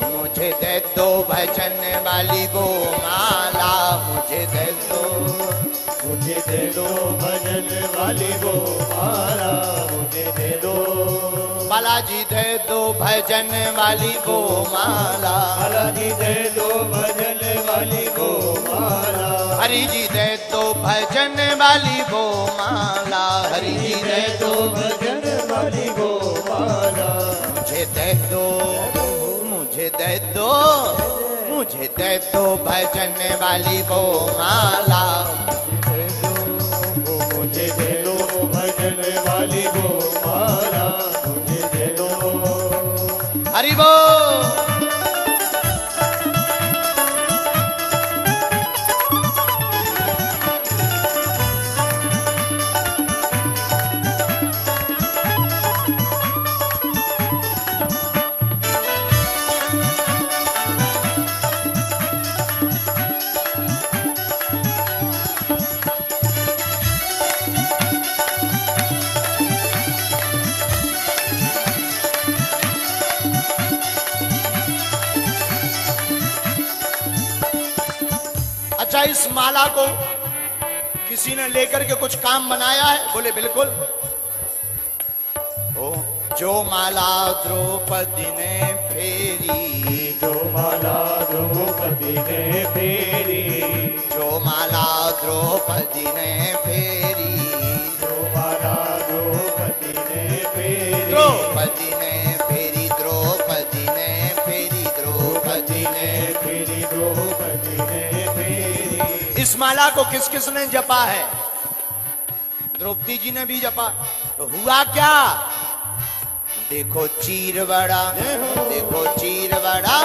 मुझे दे दो भजन वाली गोमाला। मुझे दे दो, मुझे दे दो भजन वाली गोमाला। मुझे दे दो, बालाजी दे दो भजन वाली गोमाला। बालाजी दे दो भजन वाली गोमाला। हरि जी दे दो भजन वाली गोमाला। हरि जी दे दो, भजन वाली गोमाला। मुझे दे दो, मुझे दे दो, मुझे दे दो भजन वाली गोमाला। मुझे दे दो भजन वाली गोमाला। मुझे दे दो, हरि बोल। इस माला को किसी ने लेकर के कुछ काम बनाया है? बोले बिल्कुल। ओ जो माला द्रौपदी ने फेरी, जो माला द्रौपदी ने फेरी, जो माला द्रौपदी ने फेरी, जो माला द्रौपदी ने फेरी, द्रौपदी ने फेरी, द्रौपदी ने फेरी, द्रौपदी ने फेरी, द्रौपदी ने फेरी। इस माला को किस किस ने जपा है? द्रौपदी जी ने भी जपा। तो हुआ क्या? देखो चीर बड़ा, देखो चीर बड़ा,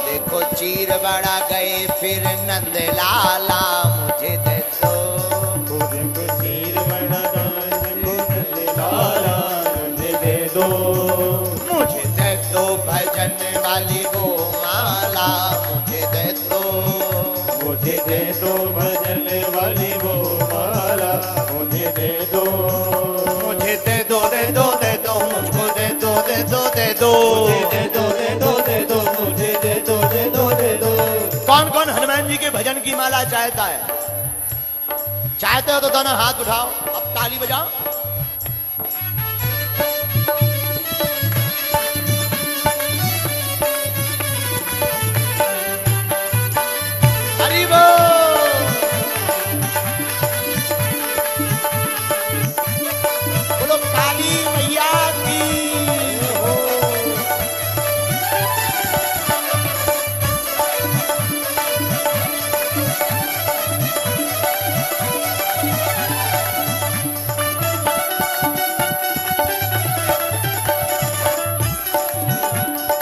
देखो चीर बड़ा गए फिर नंद लाला मुझे दे दो। देखो चीर बड़ा देखो नंद लाला मुझे दे दो, मुझे दे दो भजन वाली वो माला मुझे दे दो, मुझे दे दो भजन वाली वो माला मुझे दे दो, मुझे दे दो, दे दो, दे दो, मुझको दे दो, दे दो, दे दो, दे दो, दे दो, दे दो, मुझे दे दो, दे दो, दे दो। कौन कौन हनुमान जी के भजन की माला चाहता है? चाहते हो तो दोनों हाथ उठाओ, अब ताली बजाओ। हरि बोल। बोलो काली मैया की।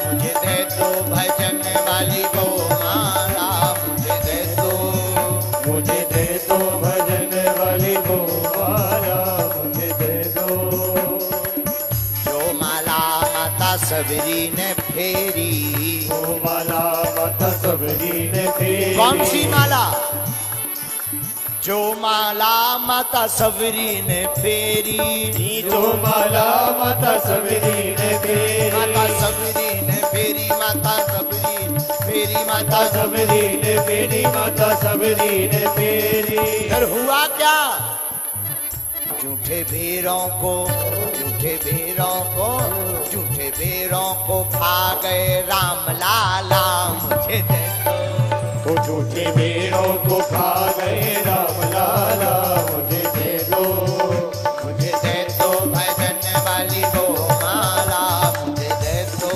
मुझे दे दो भजन वाली वो माला मुझे दे दो, मुझे दे दो भजन वाली वो माला मुझे दे दो, जो माला माता सबरी ने फेरी। वो माला माता सबरी ने फेरी। कौन सी माला? जो माला माता सबरी ने फेरी, जो माला माता सबरी ने फेरी, माता सबरी ने फेरी, माता सबरी फेरी, माता सबरी ने फेरी, माता सबरी ने फेरी। फिर हुआ क्या? झूठे भेड़ों को, झूठे भेड़ों को, झूठे भेड़ों को खा गए राम लाला मुझे दे दो। वो झूठे भेड़ों को खा गए राम लाला मुझे दे दो, मुझे दे दो भजन वाली वो माला मुझे दे दो,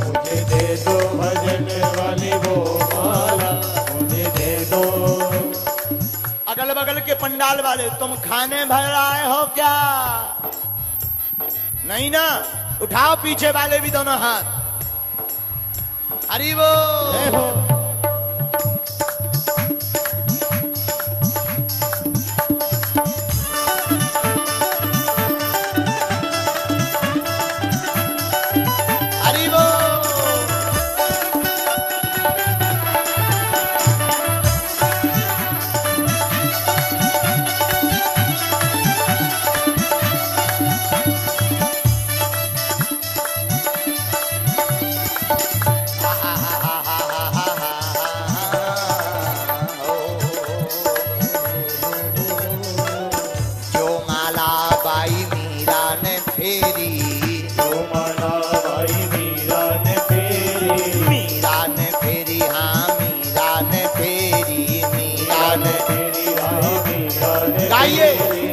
मुझे दे दो भजन वाली वो माला मुझे दे दो। अगल बगल के पंडाल वाले तुम खाने भर आए हो क्या? नहीं ना? उठाओ पीछे वाले भी दोनों हाथ। हरि बोल। हरि बोल। जो माला बाई मीरा ने फेरी, जो माला भाई मीरा ने फेरी, मीरा ने फेरी, हाँ मीरा ने फेरी, मीरा ने फेरी भाई मीरा ने गाइए। फेरी।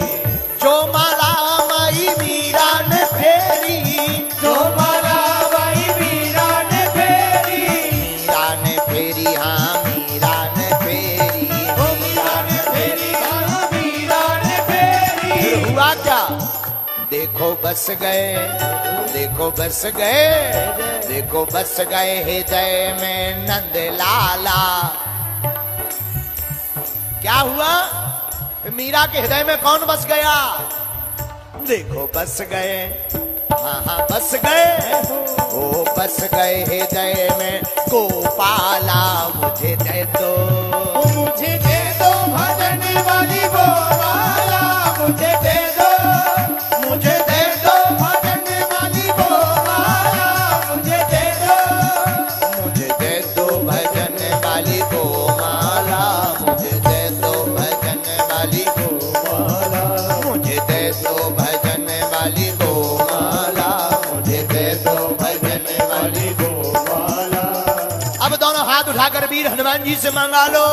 जो माला माई मीरा ने फेरी, जो माला भाई मीरा ने फेरी, मीरा ने फेरी, हाँ मीरा ने फेरी, मीरा ने फेरी, हाँ मीरा ने फेरी। फिर हुआ क्या? देखो बस गए, देखो बस गए, देखो बस गए हृदय में नंद लाला। क्या हुआ? मीरा के हृदय में कौन बस गया? देखो बस गए, हाँ हाँ बस गए, ओ बस गए हृदय में गोपाला मुझे दे दो, मुझे दे दो भजन वाली वो माला मुझे दे दो, मुझे दे दो भजन वाली वो माला मुझे दे दो, मुझे दे दो भजन वाली वो माला मुझे महावीर हनुमान जी से मांगा लो,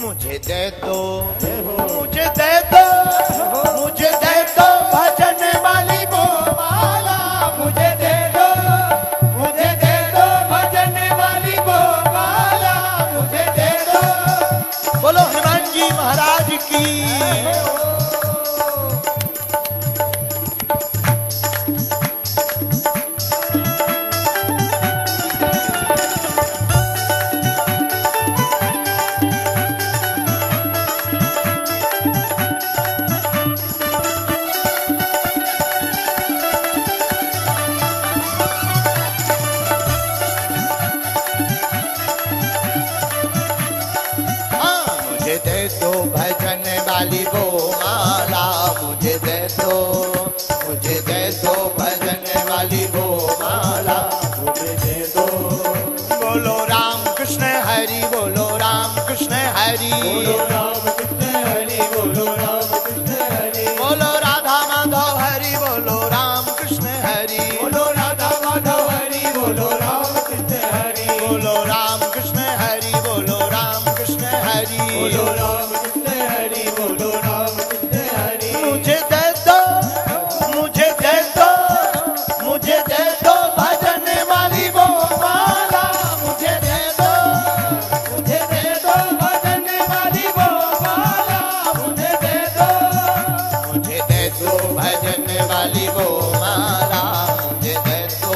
मुझे दे दो, मुझे दे दो, मुझे दे दो भजन वाली वो माला, मुझे दे दो, मुझे दे दो भजन वाली वो माला, मुझे दे दो। बोलो हनुमान जी महाराज की। मुझे दे दो भजन वाली वो माला, मुझे दे दो, मुझे दे दो भजन वाली वो माला, मुझे दे दो। बोलो राम कृष्ण हरि, बोलो राम कृष्ण हरि, बोलो राम कृष्ण हरि, बोलो राम कृष्ण हरि, बोलो राधा माधव हरि, बोलो राम कृष्ण हरि, बोलो राधा माधव हरि, बोलो राम कृष्ण हरि, बोलो राम कृष्ण हरि, बोलो राम कृष्ण हरि, बोलो राम कृष्ण हरि, बोलो राम कृष्ण हरि। मुझे दे दो, मुझे दे दो, मुझे दे दो भजन वाली वो माला, मुझे दे दो, मुझे दे दो भजन वाली वो माला, मुझे दे दो, मुझे दे दो भजन वाली वो माला, मुझे दे दो,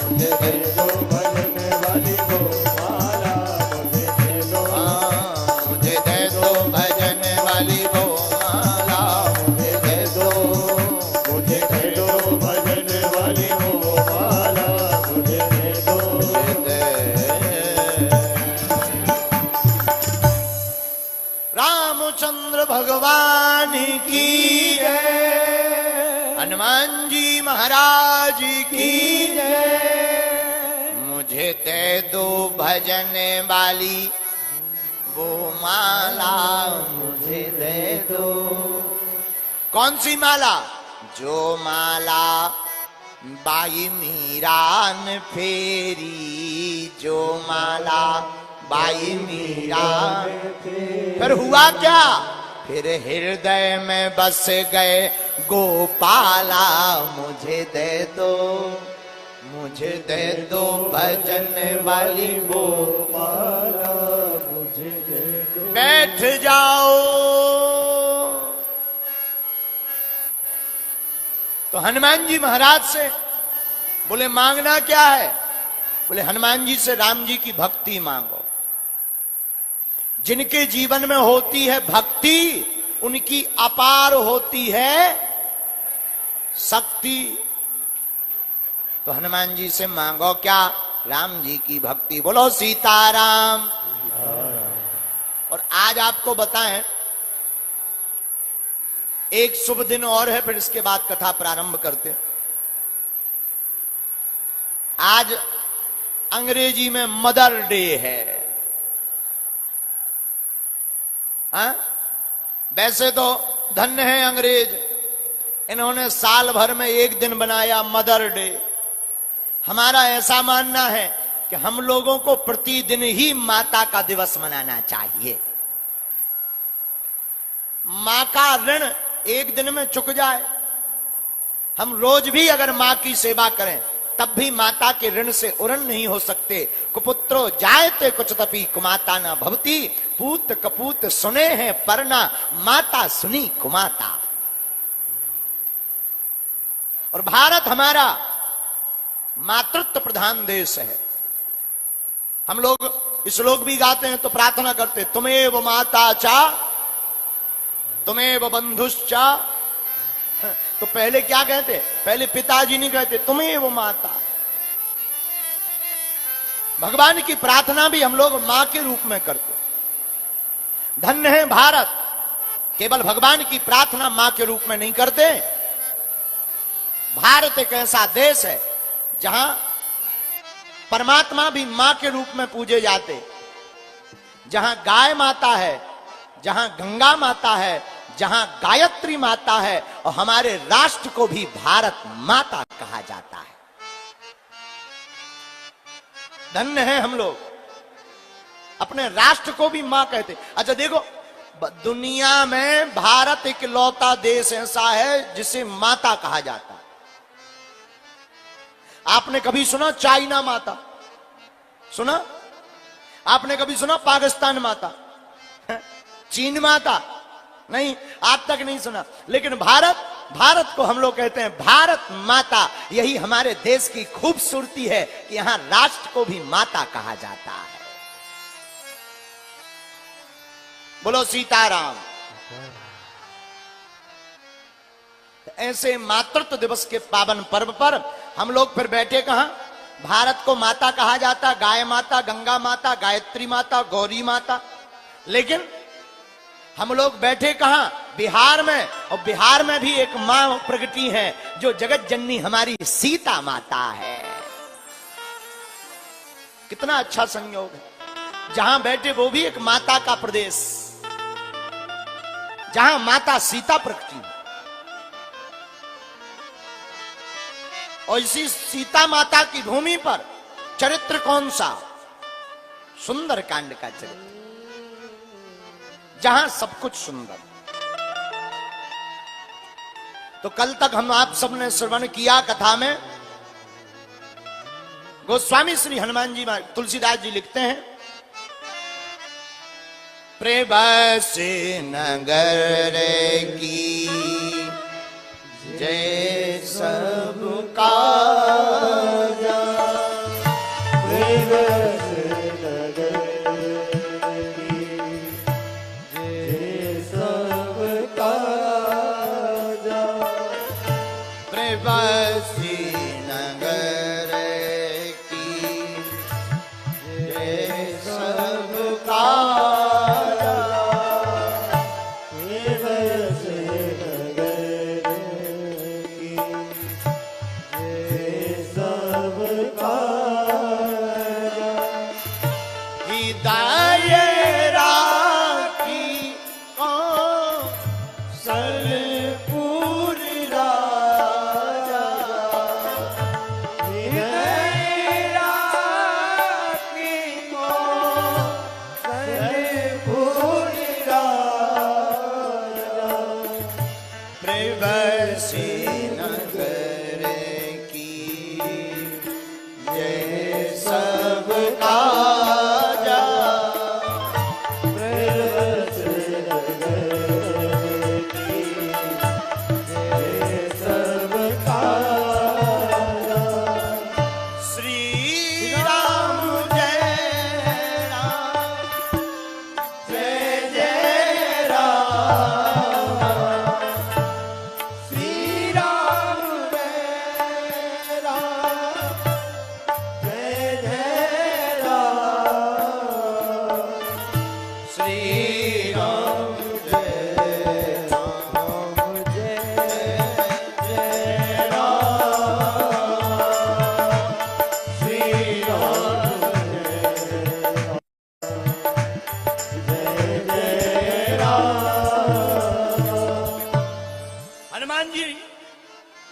मुझे दे दो भजन वाली वो माला, मुझे दे दो, मुझे दे दो भजन वाली वो माला, मुझे दे दो, मुझे दे दो भजन वाली वो माला, मुझे दे दो, मुझे दे। रामचंद्र भगवान की जय, हनुमान जी महाराज की जय। मुझे दे दो भजन वाली वो माला, मुझे दे दो। कौन सी माला? जो माला बाई मीरा ने फेरी, जो माला बाई मीरा। फिर हुआ क्या? फिर हृदय में बस गए गोपाला, मुझे दे दो, मुझे दे दो भजन वाली वो माला, मुझे दे दो। बैठ जाओ। तो हनुमान जी महाराज से बोले मांगना क्या है? बोले हनुमान जी से राम जी की भक्ति मांगो। जिनके जीवन में होती है भक्ति, उनकी अपार होती है शक्ति। तो हनुमान जी से मांगो क्या? राम जी की भक्ति। बोलो सीताराम। और आज आपको बताएं, एक शुभ दिन और है, फिर इसके बाद कथा प्रारंभ करते। आज अंग्रेजी में मदर डे है। हाँ? वैसे तो धन्य है अंग्रेज, इन्होंने साल भर में एक दिन बनाया मदर डे। हमारा ऐसा मानना है कि हम लोगों को प्रतिदिन ही माता का दिवस मनाना चाहिए। मां का ऋण एक दिन में चुक जाए। हम रोज भी अगर मां की सेवा करें तब भी माता के ऋण से उरण नहीं हो सकते। कुपुत्रो जायते कुछ तपी कुमाता न भवती, पूत कपूत सुने हैं परना, माता सुनी कुमाता। और भारत हमारा मातृत्व प्रधान देश है। हम लोग श्लोक भी गाते हैं तो प्रार्थना करते, तुमेव माता चा तुमेव बंधुश्चा। तो पहले क्या कहते? पहले पिताजी नहीं कहते, तुमेव माता। भगवान की प्रार्थना भी हम लोग मां के रूप में करते। धन्य है भारत, केवल भगवान की प्रार्थना मां के रूप में नहीं करते। भारत एक ऐसा देश है जहां परमात्मा भी मां के रूप में पूजे जाते, जहां गाय माता है, जहां गंगा माता है, जहां गायत्री माता है, और हमारे राष्ट्र को भी भारत माता कहा जाता है। धन्य है हम लोग, अपने राष्ट्र को भी मां कहते। अच्छा देखो, दुनिया में भारत इकलौता देश ऐसा है जिसे माता कहा जाता है। आपने कभी सुना चाइना माता? सुना? आपने कभी सुना पाकिस्तान माता, चीन माता? नहीं, आज तक नहीं सुना। लेकिन भारत को हम लोग कहते हैं भारत माता। यही हमारे देश की खूबसूरती है कि यहां राष्ट्र को भी माता कहा जाता है। बोलो सीताराम। ऐसे मातृत्व दिवस के पावन पर्व पर हम लोग फिर बैठे कहां? भारत को माता कहा जाता, गाय माता, गंगा माता, गायत्री माता, गौरी माता। लेकिन हम लोग बैठे कहां? बिहार में। और बिहार में भी एक मां प्रगति है जो जगत जननी हमारी सीता माता है। कितना अच्छा संयोग है। जहां बैठे वो भी एक माता का प्रदेश, जहां माता सीता प्रगति है। और इसी सीता माता की भूमि पर चरित्र कौन सा? सुंदर कांड का चरित्र, जहां सब कुछ सुंदर। तो कल तक हम आप सबने श्रवण किया कथा में, गोस्वामी श्री हनुमान जी, तुलसीदास जी लिखते हैं, प्रभस नगर की जय सबका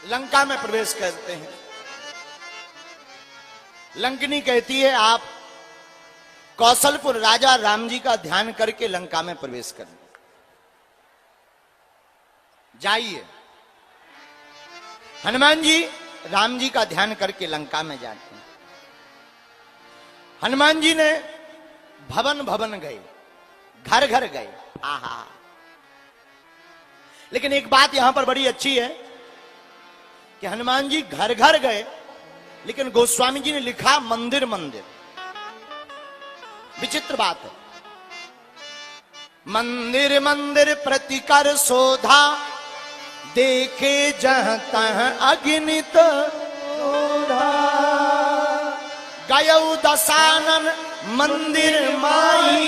लंका में प्रवेश करते हैं। लंकनी कहती है आप कौशलपुर राजा राम जी का ध्यान करके लंका में प्रवेश करें, जाइए। हनुमान जी राम जी का ध्यान करके लंका में जाते हैं। हनुमान जी ने भवन भवन गए, घर घर गए, आहा। लेकिन एक बात यहां पर बड़ी अच्छी है कि हनुमान जी घर घर गए, लेकिन गोस्वामी जी ने लिखा मंदिर मंदिर। विचित्र बात है। मंदिर मंदिर प्रतिकर शोधा, देखे जह तह अग्नित गयौ दशानन मंदिर माई,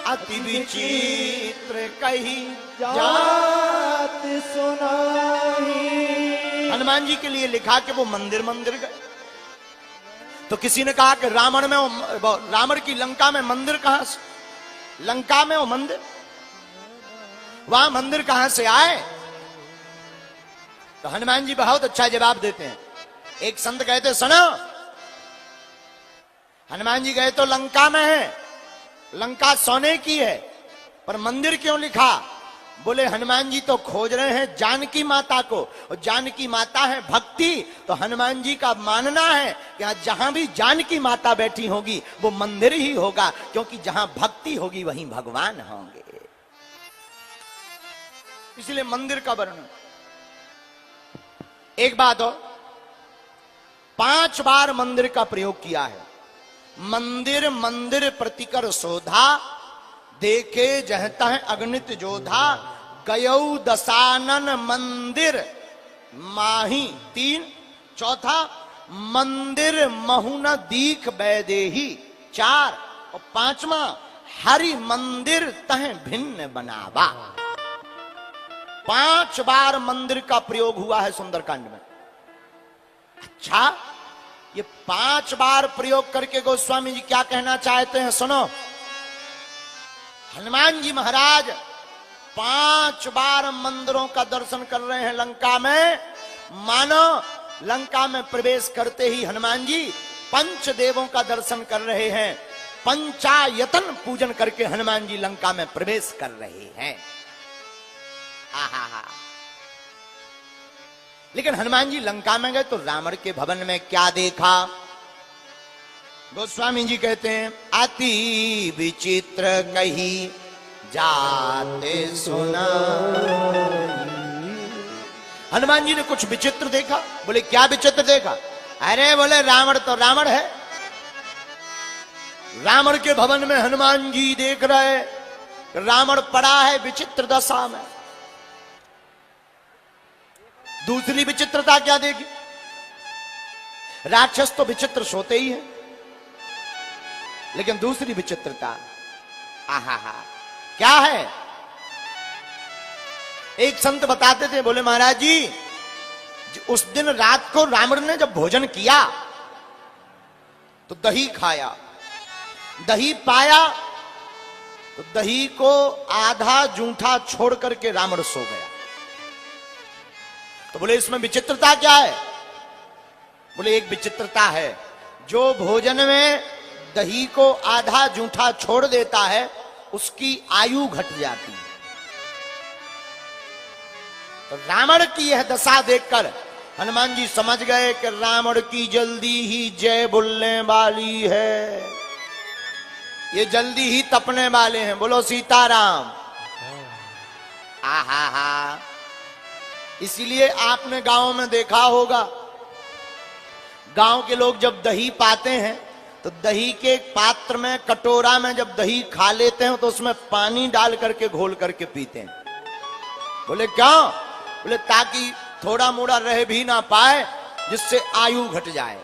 अति विचित्र कही जात सुनाई। हनुमान जी के लिए लिखा कि वो मंदिर मंदिर गए। तो किसी ने कहा कि रावण की लंका में मंदिर कहां से? लंका में वो मंदिर, वहां मंदिर कहां से आए? तो हनुमान जी बहुत अच्छा जवाब देते हैं। एक संत कहते सुनो, हनुमान जी गए तो लंका में है, लंका सोने की है, पर मंदिर क्यों लिखा? बोले हनुमान जी तो खोज रहे हैं जानकी माता को, और जानकी माता है भक्ति, तो हनुमान जी का मानना है कि जहां भी जानकी माता बैठी होगी वो मंदिर ही होगा, क्योंकि जहां भक्ति होगी वहीं भगवान होंगे। इसलिए मंदिर का वर्णन। एक बात और, 5 बार मंदिर का प्रयोग किया है। मंदिर मंदिर प्रतिकर शोधा, देखे जहता है अगणित जोधा, गयौ दशानन मंदिर माही 3, चौथा मंदिर महुन दीख बैदेही 4, और 5वां हरि मंदिर तह भिन्न बनावा। 5 बार मंदिर का प्रयोग हुआ है सुंदरकांड में। अच्छा, ये 5 बार प्रयोग करके गोस्वामी जी क्या कहना चाहते हैं सुनो। हनुमान जी महाराज 5 बार मंदिरों का दर्शन कर रहे हैं लंका में। मानो लंका में प्रवेश करते ही हनुमान जी पंच देवों का दर्शन कर रहे हैं, पंचायतन पूजन करके हनुमान जी लंका में प्रवेश कर रहे हैं। आहा। लेकिन हनुमान जी लंका में गए तो रावण के भवन में क्या देखा? गोस्वामी जी कहते हैं, अति विचित्र कही जाते सुना। हनुमान जी ने कुछ विचित्र देखा। बोले क्या विचित्र देखा? अरे बोले रावण तो रावण है। रावण के भवन में हनुमान जी देख रहे, रावण पड़ा है विचित्र दशा में। दूसरी विचित्रता क्या देखी? राक्षस तो विचित्र सोते ही है, लेकिन दूसरी विचित्रता आहा क्या है? एक संत बताते थे, बोले महाराज जी उस दिन रात को रावण ने जब भोजन किया तो दही खाया, दही पाया तो दही को आधा जूठा छोड़ करके रावण सो गया। तो बोले इसमें विचित्रता क्या है? बोले एक विचित्रता है, जो भोजन में दही को आधा जूठा छोड़ देता है उसकी आयु घट जाती है। तो रावण की यह दशा देखकर हनुमान जी समझ गए कि रावण की जल्दी ही जय बोलने वाली है, ये जल्दी ही तपने वाले हैं। बोलो सीताराम। आहा। इसीलिए आपने गांव में देखा होगा, गांव के लोग जब दही पाते हैं तो दही के पात्र में, कटोरा में जब दही खा लेते हैं तो उसमें पानी डाल करके घोल करके पीते हैं। बोले क्यों? बोले ताकि थोड़ा मोड़ा रह भी ना पाए, जिससे आयु घट जाए।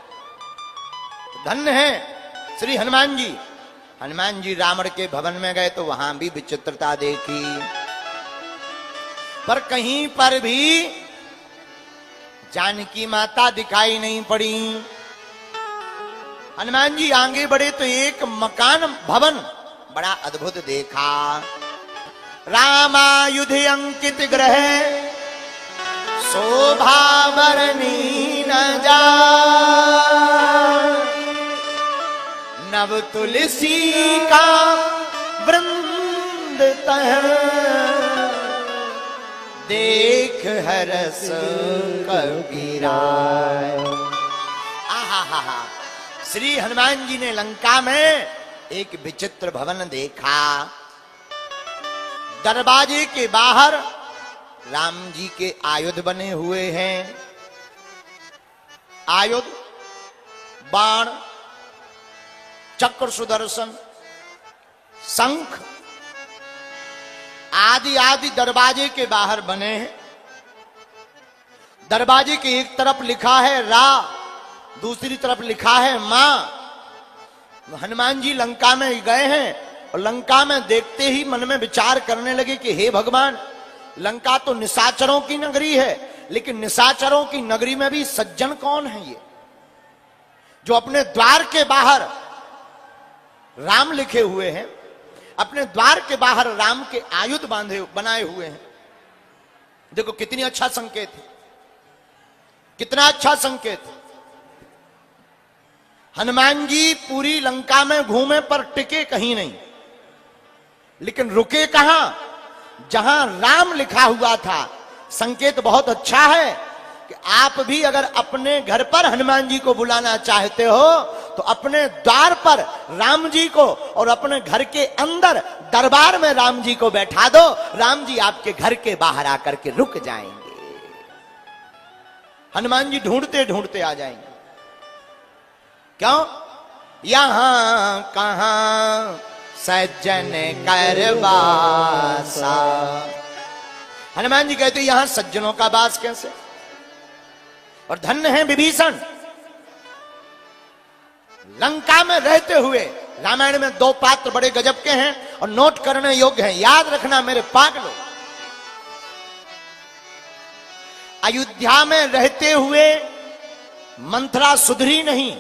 धन्य है श्री हनुमान जी। हनुमान जी रावण के भवन में गए तो वहां भी विचित्रता देखी, पर कहीं पर भी जानकी माता दिखाई नहीं पड़ी। हनुमान जी आगे बढ़े तो एक मकान भवन बड़ा अद्भुत देखा। रामायुध अंकित ग्रह शोभा वर्णी न जा, नव तुलसी का वृंद तह, देख हरस कबीराय। आहा। श्री हनुमान जी ने लंका में एक विचित्र भवन देखा। दरवाजे के बाहर राम जी के आयुध बने हुए हैं। आयुध, बाण, चक्र, सुदर्शन, शंख आदि आदि दरवाजे के बाहर बने हैं। दरवाजे के एक तरफ लिखा है रा, दूसरी तरफ लिखा है मां। हनुमान जी लंका में गए हैं और लंका में देखते ही मन में विचार करने लगे कि हे भगवान, लंका तो निशाचरों की नगरी है, लेकिन निशाचरों की नगरी में भी सज्जन कौन है ये, जो अपने द्वार के बाहर राम लिखे हुए हैं, अपने द्वार के बाहर राम के आयुध बनाए हुए हैं। देखो कितनी अच्छा संकेत है, कितना अच्छा संकेत है। हनुमान जी पूरी लंका में घूमे पर टिके कहीं नहीं, लेकिन रुके कहां? जहां राम लिखा हुआ था। संकेत बहुत अच्छा है कि आप भी अगर अपने घर पर हनुमान जी को बुलाना चाहते हो तो अपने द्वार पर राम जी को और अपने घर के अंदर दरबार में राम जी को बैठा दो। राम जी आपके घर के बाहर आकर के रुक जाएंगे, हनुमान जी ढूंढते ढूंढते आ जाएंगे। क्यों? यहां कहां सज्जन करवासा। हनुमान जी कहते यहां सज्जनों का वास कैसे? और धन्य है विभीषण, लंका में रहते हुए। रामायण में दो पात्र बड़े गजब के हैं और नोट करने योग्य हैं, याद रखना मेरे पागलों। अयोध्या में रहते हुए मंथरा सुधरी नहीं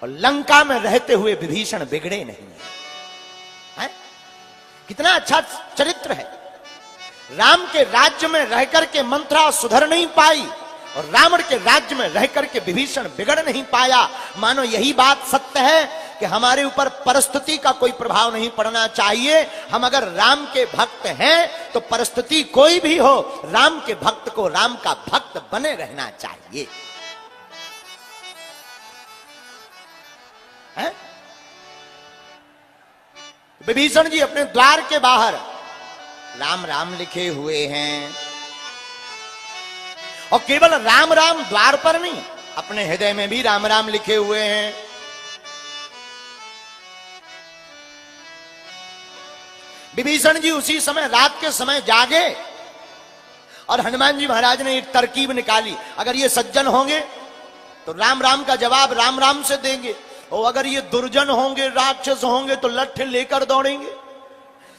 और लंका में रहते हुए विभीषण बिगड़े नहीं है? कितना अच्छा चरित्र है। राम के राज्य में रहकर के मंथरा सुधर नहीं पाई और रावण के राज्य में रहकर के विभीषण बिगड़ नहीं पाया। मानो यही बात सत्य है कि हमारे ऊपर परिस्थिति का कोई प्रभाव नहीं पड़ना चाहिए। हम अगर राम के भक्त हैं तो परिस्थिति कोई भी हो, राम के भक्त को राम का भक्त बने रहना चाहिए। है? विभीषण जी अपने द्वार के बाहर राम राम लिखे हुए हैं और केवल राम राम द्वार पर नहीं, अपने हृदय में भी राम राम लिखे हुए हैं। विभीषण जी उसी समय रात के समय जागे और हनुमान जी महाराज ने एक तरकीब निकाली। अगर ये सज्जन होंगे तो राम राम का जवाब राम राम से देंगे, और अगर ये दुर्जन होंगे, राक्षस होंगे तो लट्ठे लेकर दौड़ेंगे।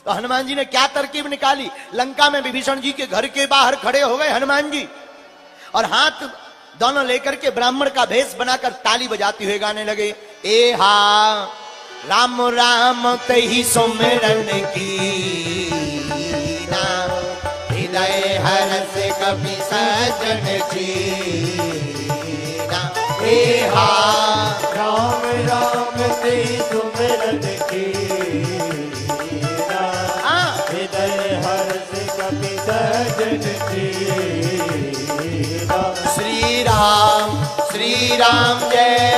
तो हनुमान जी ने क्या तरकीब निकाली? लंका में विभीषण जी के घर के बाहर खड़े हो गए हनुमान जी और हाथ दोनों लेकर के ब्राह्मण का भेष बनाकर ताली बजाते हुए गाने लगे। ए हा राम राम तही सुमिरन की ना, हृदय हरस कपि सजन जीना। ए हा राम राम ते सुमिरन की ना, हृदय हर्ष कपि सजन जीना। श्री राम जय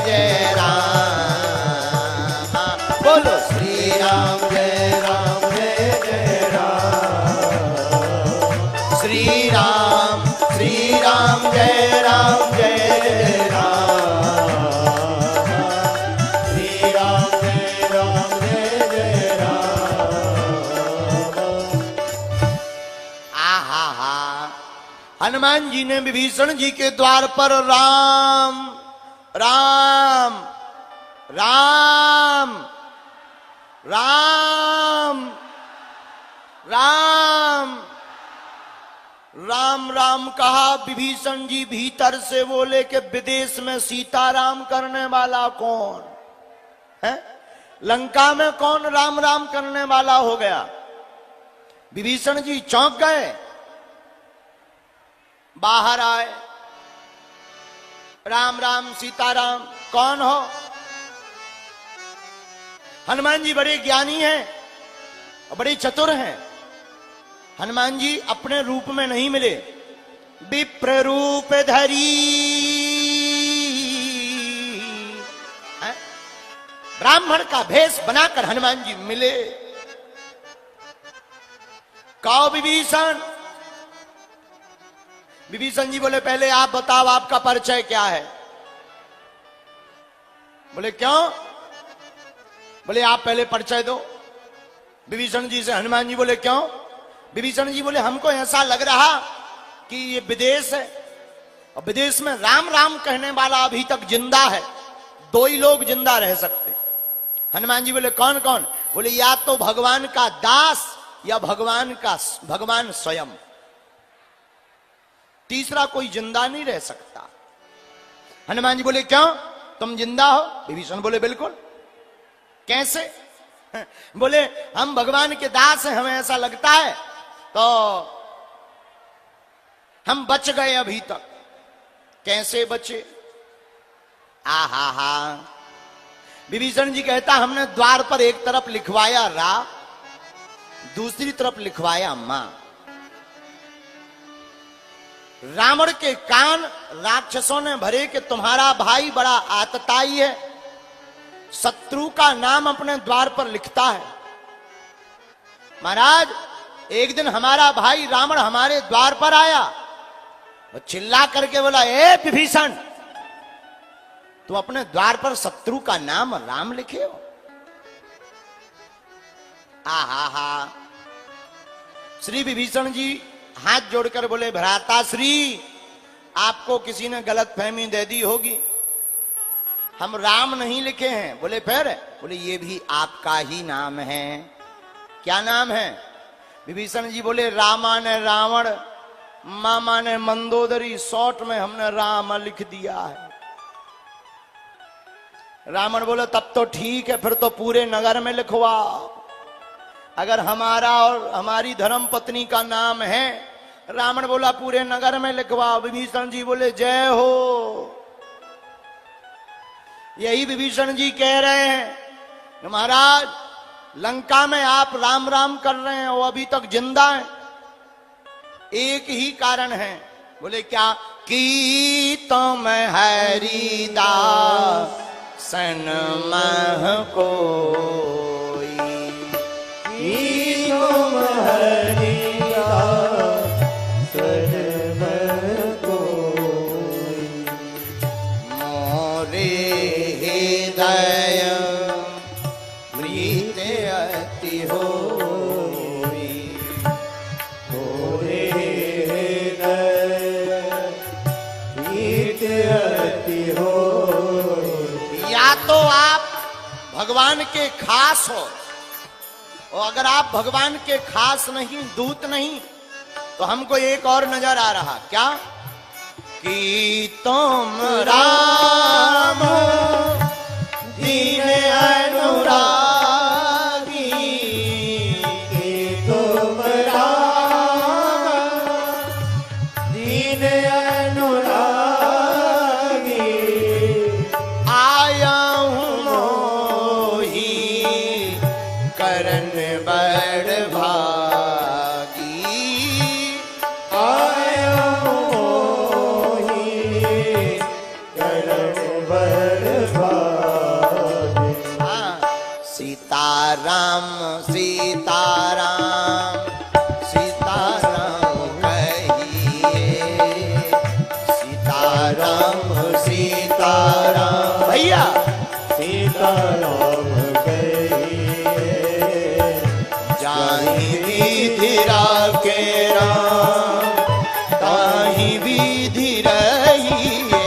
जय राम। बोलो श्री राम जय जय राम। श्री राम जय राम जय राम। श्री राम जय जय राम। आहा हा। हनुमान जी ने विभीषण जी के द्वार पर राम राम राम राम राम राम राम कहा। विभीषण जी भीतर से बोले कि विदेश में सीताराम करने वाला कौन है? लंका में कौन राम राम करने वाला हो गया? विभीषण जी चौंक गए, बाहर आए। राम राम सीताराम कौन हो? हनुमान जी बड़े ज्ञानी हैं और बड़े चतुर हैं। हनुमान जी अपने रूप में नहीं मिले, विप्र रूप धरी ब्राह्मण का भेष बनाकर हनुमान जी मिले। कहो विभीषण। विभीषण जी बोले पहले आप बताओ आपका परिचय क्या है? बोले क्यों? बोले आप पहले परिचय दो। विभीषण जी से हनुमान जी बोले क्यों? विभीषण जी बोले हमको ऐसा लग रहा कि ये विदेश है और विदेश में राम राम कहने वाला अभी तक जिंदा है, दो ही लोग जिंदा रह सकते। हनुमान जी बोले कौन कौन? बोले या तो भगवान का दास या भगवान स्वयं, तीसरा कोई जिंदा नहीं रह सकता। हनुमान जी बोले क्यों, तुम जिंदा हो? विभीषण बोले बिल्कुल। कैसे? बोले हम भगवान के दास हैं, हमें ऐसा लगता है, तो हम बच गए अभी तक। कैसे बचे? आहा हा। विभीषण जी कहता हमने द्वार पर एक तरफ लिखवाया रा, दूसरी तरफ लिखवाया मां। रावण के कान राक्षसों ने भरे कि तुम्हारा भाई बड़ा आतताई है, शत्रु का नाम अपने द्वार पर लिखता है। महाराज एक दिन हमारा भाई रावण हमारे द्वार पर आया, वो चिल्ला करके बोला, ए विभीषण, तुम अपने द्वार पर शत्रु का नाम राम लिखे हो? आहा हा। श्री विभीषण जी हाथ जोड़कर बोले, भ्राता श्री, आपको किसी ने गलत फहमी दे दी होगी, हम राम नहीं लिखे हैं। बोले फिर? बोले ये भी आपका ही नाम है। क्या नाम है? विभीषण जी बोले, रामा ने रावण, मामा ने मंदोदरी, शॉर्ट में हमने राम लिख दिया है। रावण बोले तब तो ठीक है, फिर तो पूरे नगर में लिखवाओ। अगर हमारा और हमारी धर्म पत्नी का नाम है, रावण बोला पूरे नगर में लिखवाओ। विभीषण जी बोले जय हो। यही विभीषण जी कह रहे हैं कि महाराज लंका में आप राम राम कर रहे हैं, वो अभी तक जिंदा है। एक ही कारण है। बोले क्या? की तुम हरिदासन मह कोई, तुम हरिदासन मह कोई, मोरे हृदय प्रीत अति होई। मोरे हृदय प्रीत अति होई। या तो आप भगवान के खास हो, और अगर आप भगवान के खास नहीं, दूत नहीं, तो हमको एक और नजर आ रहा। क्या? कि तुम राम दीन अनुरागी, कि तुम राम दीन अनुरागी, आया हूं मोही करन बड़ भागी। आया मोही करण बड़ भागी। हाँ। सीताराम सीताराम सीताराम कहिए, सीताराम सीताराम। भैया सीताराम कहिए, जाहि विधि राखे राम, ताहि विधि रहिए।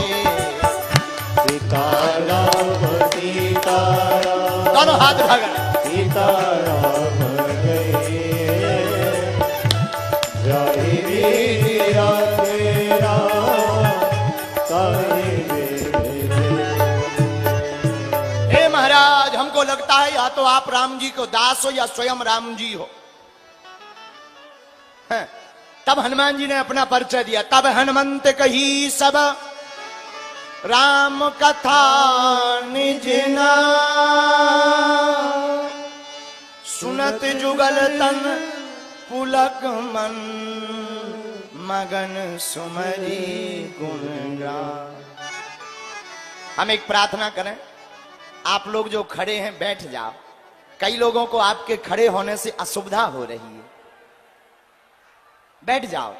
सीताराम सीताराम दोनों हाथ उठाकर सीताराम कहिए, जय विधि राखे राम, ताहि विधि रहिए। हे महाराज, हमको लगता है या तो आप राम जी को दास हो या स्वयं राम जी हो। हैं? तब हनुमान जी ने अपना परिचय दिया। तब हनुमंत कही सब राम कथा निज नाम, सुनत जुगल तन पुलक मन, मगन सुमरी गुण गान। हम एक प्रार्थना करें, आप लोग जो खड़े हैं बैठ जाओ। कई लोगों को आपके खड़े होने से असुविधा हो रही है। बैठ जाओ,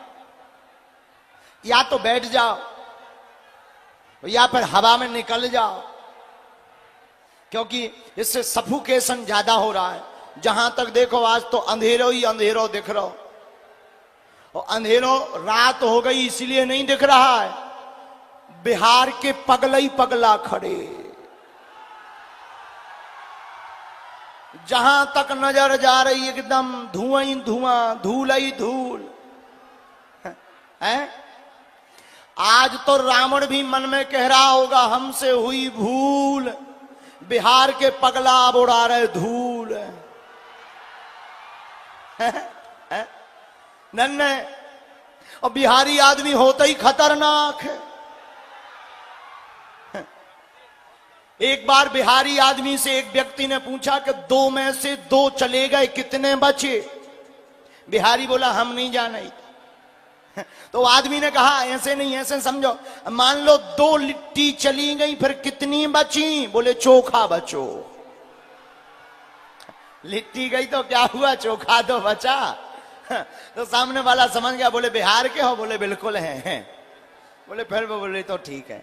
या तो बैठ जाओ या फिर हवा में निकल जाओ, क्योंकि इससे सफोकेशन ज्यादा हो रहा है। जहां तक देखो आज तो अंधेरो ही अंधेरो दिख रहा हो, और अंधेरो रात हो गई इसलिए नहीं दिख रहा है। बिहार के पगला ही पगला खड़े, जहां तक नजर जा रही एकदम धुआं ही धुआं, धूल ही धूल है। आज तो रावण भी मन में कह रहा होगा हमसे हुई भूल, बिहार के पगला अब उड़ा रहे धूल। नन्हे और बिहारी आदमी होते ही खतरनाक है। एक बार बिहारी आदमी से एक व्यक्ति ने पूछा कि 2 में से 2 चले गए, कितने बचे? बिहारी बोला हम नहीं जाने। तो आदमी ने कहा ऐसे नहीं, ऐसे समझो, मान लो 2 लिट्टी चली गई, फिर कितनी बची? बोले चोखा बचो। लिट्टी गई तो क्या हुआ, चोखा तो बचा। तो सामने वाला समझ गया, बोले बिहार के हो? बोले बिल्कुल हैं। बोले फिर वो बोले तो ठीक है।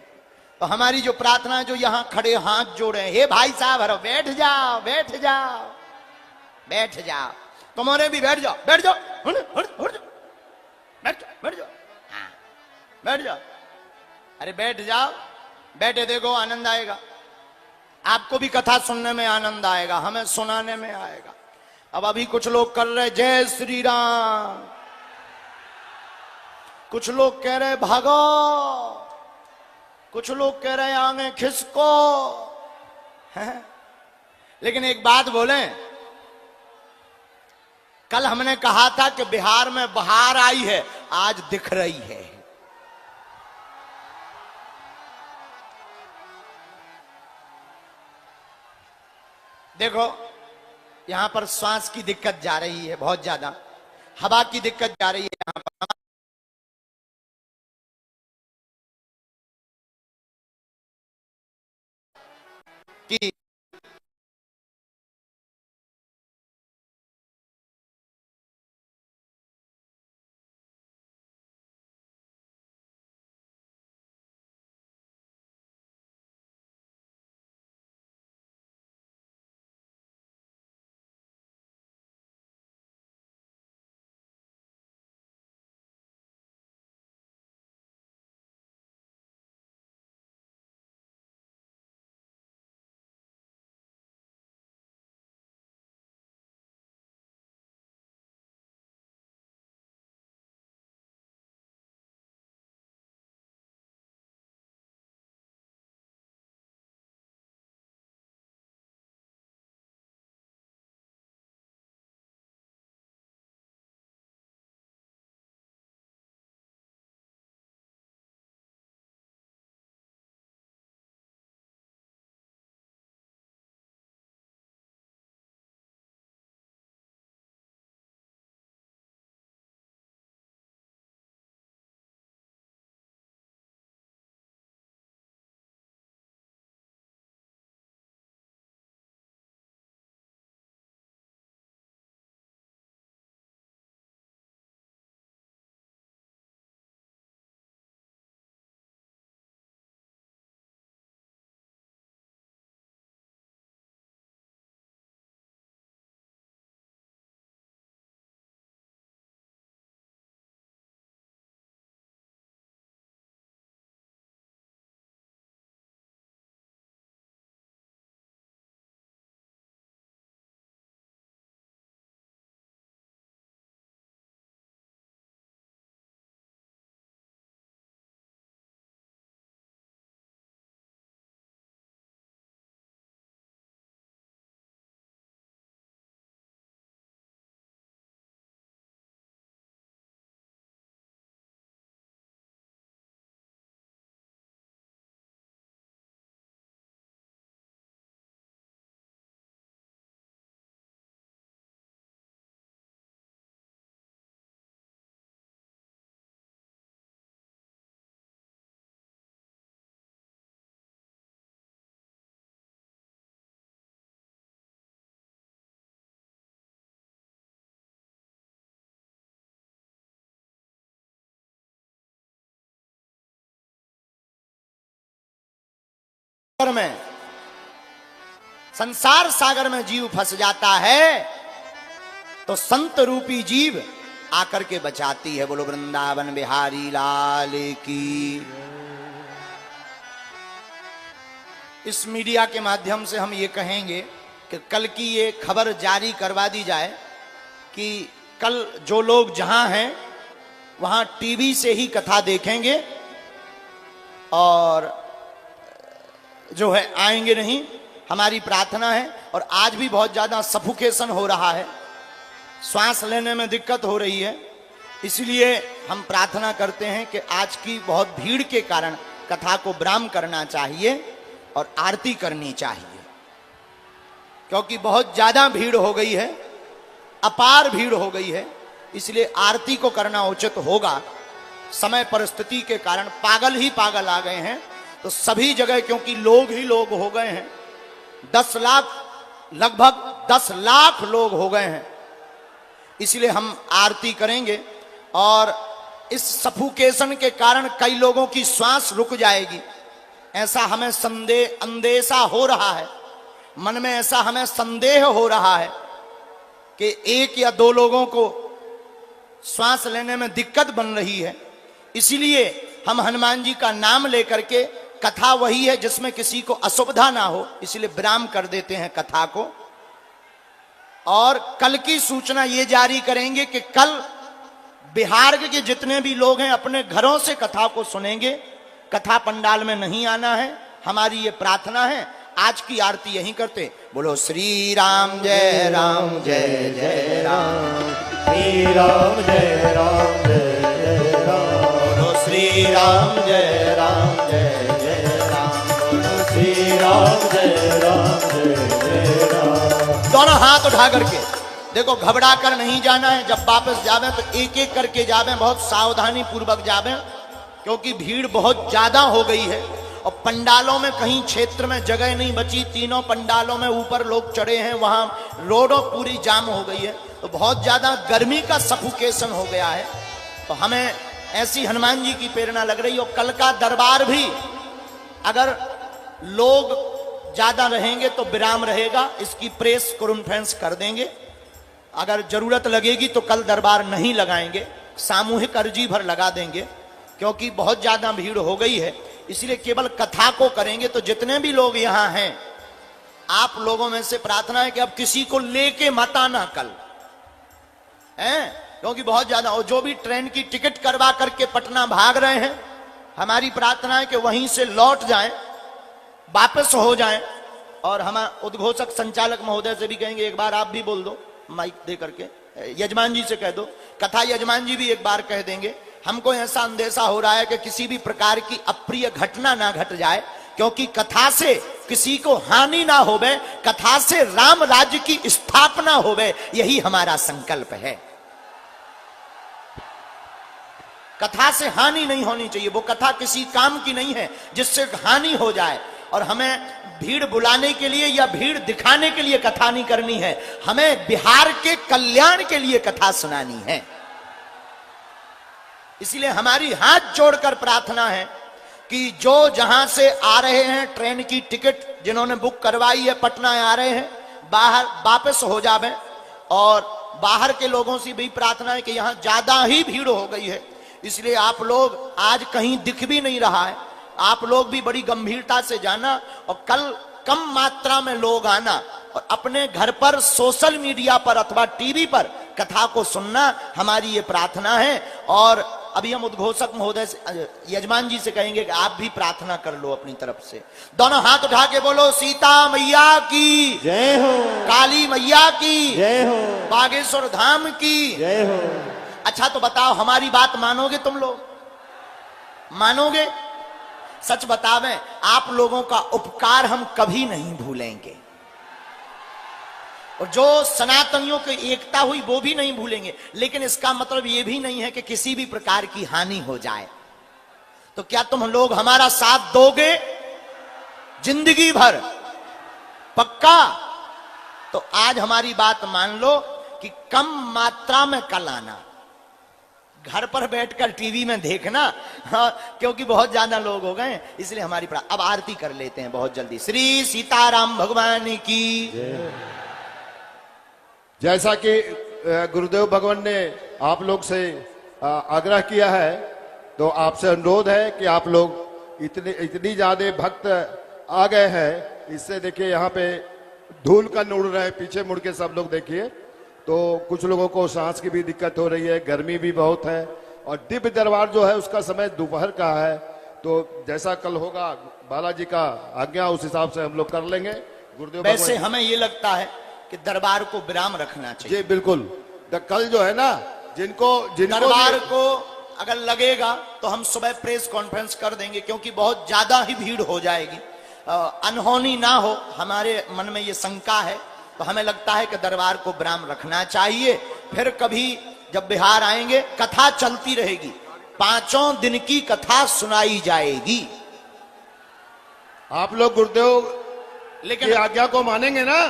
तो हमारी जो प्रार्थना है, जो यहां खड़े हाथ जोड़े, हे भाई साहब हरो, बैठ जाओ बैठ जाओ बैठ जाओ, तुम्हारे भी बैठ जाओ बैठ जाओ, बैठ जाओ बैठ जाओ, हाँ बैठ जाओ। अरे बैठ जाओ, बैठे देखो आनंद आएगा, आपको भी कथा सुनने में आनंद आएगा, हमें सुनाने में आएगा। अब अभी कुछ लोग कर रहे जय श्री राम, कुछ लोग कह रहे भागो, कुछ लोग कह रहे आगे खिसको, है? लेकिन एक बात बोले, कल हमने कहा था कि बिहार में बहार आई है, आज दिख रही है। देखो यहां पर श्वास की दिक्कत जा रही है, बहुत ज्यादा हवा की दिक्कत जा रही है यहां पर। कि में संसार सागर में जीव फंस जाता है तो संत रूपी जीव आकर के बचाती है। बोलो वृंदावन बिहारी लाल की। इस मीडिया के माध्यम से हम ये कहेंगे कि कल की ये खबर जारी करवा दी जाए कि कल जो लोग जहां हैं वहां टीवी से ही कथा देखेंगे और जो है आएंगे नहीं। हमारी प्रार्थना है। और आज भी बहुत ज्यादा सफोकेशन हो रहा है, श्वास लेने में दिक्कत हो रही है, इसलिए हम प्रार्थना करते हैं कि आज की बहुत भीड़ के कारण कथा को विराम करना चाहिए। और आरती करनी चाहिए, क्योंकि बहुत ज्यादा भीड़ हो गई है, अपार भीड़ हो गई है, इसलिए आरती को करना उचित होगा। समय परिस्थिति के कारण पागल ही पागल आ गए हैं, तो सभी जगह क्योंकि लोग ही लोग हो गए हैं, 10 लाख, लगभग 10 लाख लोग हो गए हैं, इसलिए हम आरती करेंगे। और इस सफोकेशन के कारण कई लोगों की श्वास रुक जाएगी, ऐसा हमें अंदेशा हो रहा है, मन में ऐसा हमें संदेह हो रहा है कि 1 या 2 लोगों को श्वास लेने में दिक्कत बन रही है। इसीलिए हम हनुमान जी का नाम लेकर के, कथा वही है जिसमें किसी को असुविधा ना हो, इसलिए विराम कर देते हैं कथा को। और कल की सूचना ये जारी करेंगे कि कल बिहार के जितने भी लोग हैं अपने घरों से कथा को सुनेंगे, कथा पंडाल में नहीं आना है, हमारी ये प्रार्थना है। आज की आरती यहीं करते। बोलो श्री राम जय राम जय जय राम, श्री राम जय राम जय जय राम, बोलो श्री राम जय राम जय जय राम, बोलो श्री राम जय राम जय जय राम। दोनों हाथ उठा करके देखो, घबरा कर नहीं जाना है। जब वापस जावे तो एक एक करके जावे, बहुत सावधानी पूर्वक जावे, क्योंकि भीड़ बहुत ज्यादा हो गई है और पंडालों में कहीं क्षेत्र में जगह नहीं बची। तीनों पंडालों में ऊपर लोग चढ़े हैं, वहां रोडों पूरी जाम हो गई है, तो बहुत ज्यादा गर्मी का सफोकेशन हो गया है। तो हमें ऐसी हनुमान जी की प्रेरणा लग रही है। और कल का दरबार भी अगर लोग ज्यादा रहेंगे तो विराम रहेगा, इसकी प्रेस कॉन्फ्रेंस कर देंगे। अगर जरूरत लगेगी तो कल दरबार नहीं लगाएंगे, सामूहिक अर्जी भर लगा देंगे, क्योंकि बहुत ज्यादा भीड़ हो गई है, इसलिए केवल कथा को करेंगे। तो जितने भी लोग यहां हैं, आप लोगों में से प्रार्थना है कि अब किसी को लेके मत आना कल, हैं, क्योंकि बहुत ज्यादा। और जो भी ट्रेन की टिकट करवा करके पटना भाग रहे हैं, हमारी प्रार्थना है कि वहीं से लौट जाएं, वापस हो जाएं। और हम उद्घोषक संचालक महोदय से भी कहेंगे, एक बार आप भी बोल दो माइक दे करके, यजमान जी से कह दो, कथा यजमान जी भी एक बार कह देंगे। हमको ऐसा अंदेशा हो रहा है कि किसी भी प्रकार की अप्रिय घटना ना घट जाए, क्योंकि कथा से किसी को हानि ना होवे, कथा से राम राज्य की स्थापना होवे, यही हमारा संकल्प है। कथा से हानि नहीं होनी चाहिए, वो कथा किसी काम की नहीं है जिससे हानि हो जाए। और हमें भीड़ बुलाने के लिए या भीड़ दिखाने के लिए कथा नहीं करनी है, हमें बिहार के कल्याण के लिए कथा सुनानी है। इसलिए हमारी हाथ जोड़कर प्रार्थना है कि जो जहां से आ रहे हैं, ट्रेन की टिकट जिन्होंने बुक करवाई है, पटना आ रहे हैं, बाहर वापस हो जावे। और बाहर के लोगों से भी प्रार्थना है कि यहां ज्यादा ही भीड़ हो गई है, इसलिए आप लोग आज कहीं दिख भी नहीं रहा है, आप लोग भी बड़ी गंभीरता से जाना और कल कम मात्रा में लोग आना और अपने घर पर सोशल मीडिया पर अथवा टीवी पर कथा को सुनना, हमारी ये प्रार्थना है। और अभी हम उद्घोषक महोदय से, यजमान जी से कहेंगे कि आप भी प्रार्थना कर लो अपनी तरफ से। दोनों हाथ उठा के बोलो सीता मैया की जय हो, काली मैया की जय हो, बागेश्वर धाम की जय हो। अच्छा तो बताओ, हमारी बात मानोगे तुम लोग? मानोगे? सच बतावें, आप लोगों का उपकार हम कभी नहीं भूलेंगे, और जो सनातनियों की एकता हुई वो भी नहीं भूलेंगे। लेकिन इसका मतलब ये भी नहीं है कि किसी भी प्रकार की हानि हो जाए। तो क्या तुम लोग हमारा साथ दोगे जिंदगी भर? पक्का? तो आज हमारी बात मान लो कि कम मात्रा में कल आना, घर पर बैठकर टीवी में देखना, हाँ, क्योंकि बहुत ज्यादा लोग हो गए, इसलिए हमारी अब आरती कर लेते हैं बहुत जल्दी। श्री सीताराम भगवान की। जैसा कि गुरुदेव भगवान ने आप लोग से आग्रह किया है, तो आपसे अनुरोध है कि आप लोग इतनी ज्यादा भक्त आ गए हैं, इससे देखिए यहाँ पे धूल का उड़ रहा है, पीछे मुड़ के सब लोग देखिए। तो कुछ लोगों को सांस की भी दिक्कत हो रही है, गर्मी भी बहुत है, और दिव्य दरबार जो है उसका समय दोपहर का है। तो जैसा कल होगा बालाजी का आज्ञा, उस हिसाब से हम लोग कर लेंगे। गुरुदेव वैसे हमें ये लगता है कि दरबार को विराम रखना चाहिए। जी बिल्कुल। कल जो है ना, जिनको दरबार को अगर लगेगा तो हम सुबह प्रेस कॉन्फ्रेंस कर देंगे, क्योंकि बहुत ज्यादा ही भीड़ हो जाएगी। अनहोनी ना हो, हमारे मन में ये शंका है, तो हमें लगता है कि दरबार को विराम रखना चाहिए। फिर कभी जब बिहार आएंगे कथा चलती रहेगी, 5 दिन की कथा सुनाई जाएगी। आप लोग गुरुदेव लेकिन की आज्ञा को मानेंगे ना?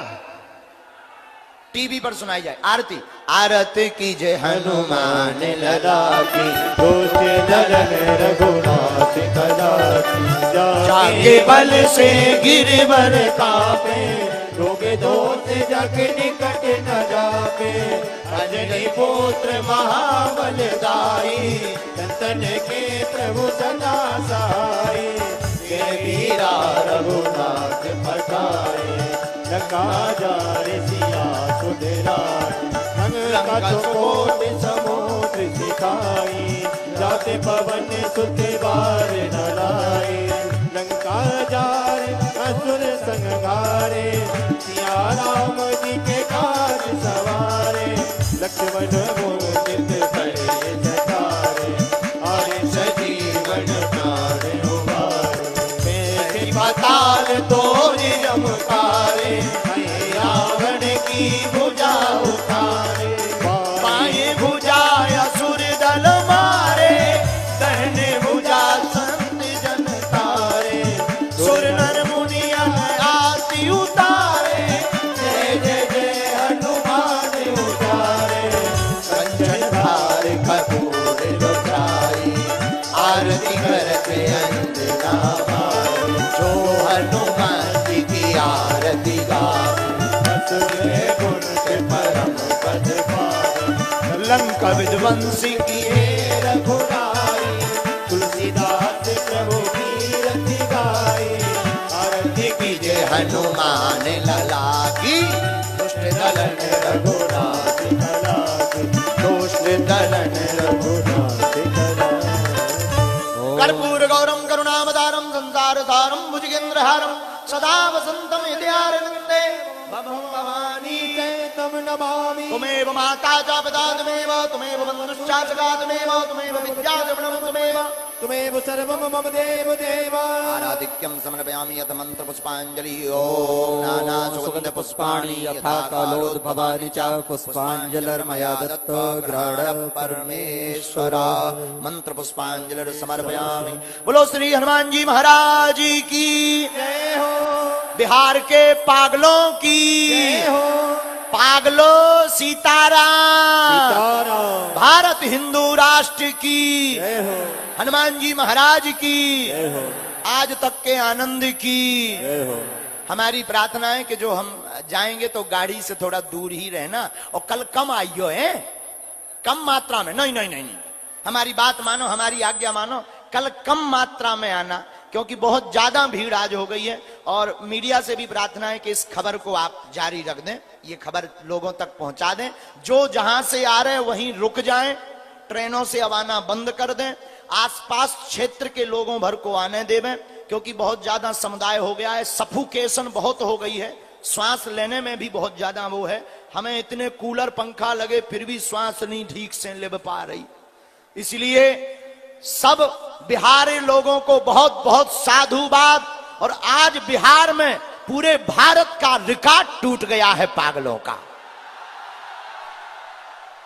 टीवी पर सुनाई जाए आरती। आरती की जय हनुमान लला की, जाके बल से गिरवर कापे, रोगे दोष जग निकट न जापे, अंजनी पुत्र महाबल दाई, संतन के प्रभु सदा सहाय, के वीरा रघुनाथ पठाए, लंका जारे सिया सुधराई, लंका कोट समुद्र सिखाई, जाते पवन सुत बार नराए, लंका जारे असुर संगारे, सिया राम जी के काज सवारे, लक्ष्मण मोहित भरे जटारे, आरे सजीवन प्राण उबारे, पाताल तोरि रमकारे, रावण की भुजा उतारे, बाएं भुजा असुर दल मारे, दाहिने भुजा संत जन तारे, सुर नर मुनि आरती उतारे, जय जय जय हनुमान उतारे, कंचन धार कपूर लुटाई, आरती करते अंजना मारे, जो हनुमान जी की आरती गावे, गुण के परम पद पावे, लंका विध्वंसी की रघुराई, तुलसीदास प्रभु की रति गाई, आरती कीजिए हनुमान लला की, दुष्ट दलन रघुनाथ कला की, दुष्ट दलन रघुनाथ कला। कर्पूर गौरम करुणावतारम संसार सारम भुजगेंद्रहारम सदा वसंतम हृदयारविंदे भवं भवानी तम नमामि। तुमेव माता च पिता तुमेव, तुमेव बन्धुश्च सखा तुमेव, तुमेव विद्या द्रविणं तुमेव, तुमेव सर्वं मम देव देव। आराधिक्यं समर्पयामि यत मंत्र पुष्पांजलि। ओम नाना सुगंध पुष्पाणि यथा कालोद्भवानि च पुष्पांजलिर्मया दत्त ग्रहण परमेश्वरा। मंत्र पुष्पांजलि समर्पयामि। बोलो श्री हनुमान जी महाराज की जय हो। बिहार के पागलों की जय हो। पागलो सीताराम, भारत हिंदू राष्ट्र की जय हो। हनुमान जी महाराज की जय हो। आज तक के आनंद की जय हो। हमारी प्रार्थना है कि जो हम जाएंगे तो गाड़ी से थोड़ा दूर ही रहना, और कल कम आइयो है, कम मात्रा में। नहीं नहीं नहीं नहीं, हमारी बात मानो, हमारी आज्ञा मानो, कल कम मात्रा में आना, क्योंकि बहुत ज्यादा भीड़ आज हो गई है। और मीडिया से भी प्रार्थना है कि इस खबर को आप जारी रख दें, ये खबर लोगों तक पहुंचा दें। जो जहां से आ रहे हैं वहीं रुक जाएं, ट्रेनों से अब आना बंद कर दें, आसपास क्षेत्र के लोगों भर को आने देवें, क्योंकि बहुत ज्यादा समुदाय हो गया है, सफोकेशन बहुत हो गई है, श्वास लेने में भी बहुत ज्यादा वो है। हमें इतने कूलर पंखा लगे फिर भी श्वास नहीं ठीक से ले पा रही। इसलिए सब बिहारी लोगों को बहुत बहुत साधुवाद। और आज बिहार में पूरे भारत का रिकॉर्ड टूट गया है पागलों का,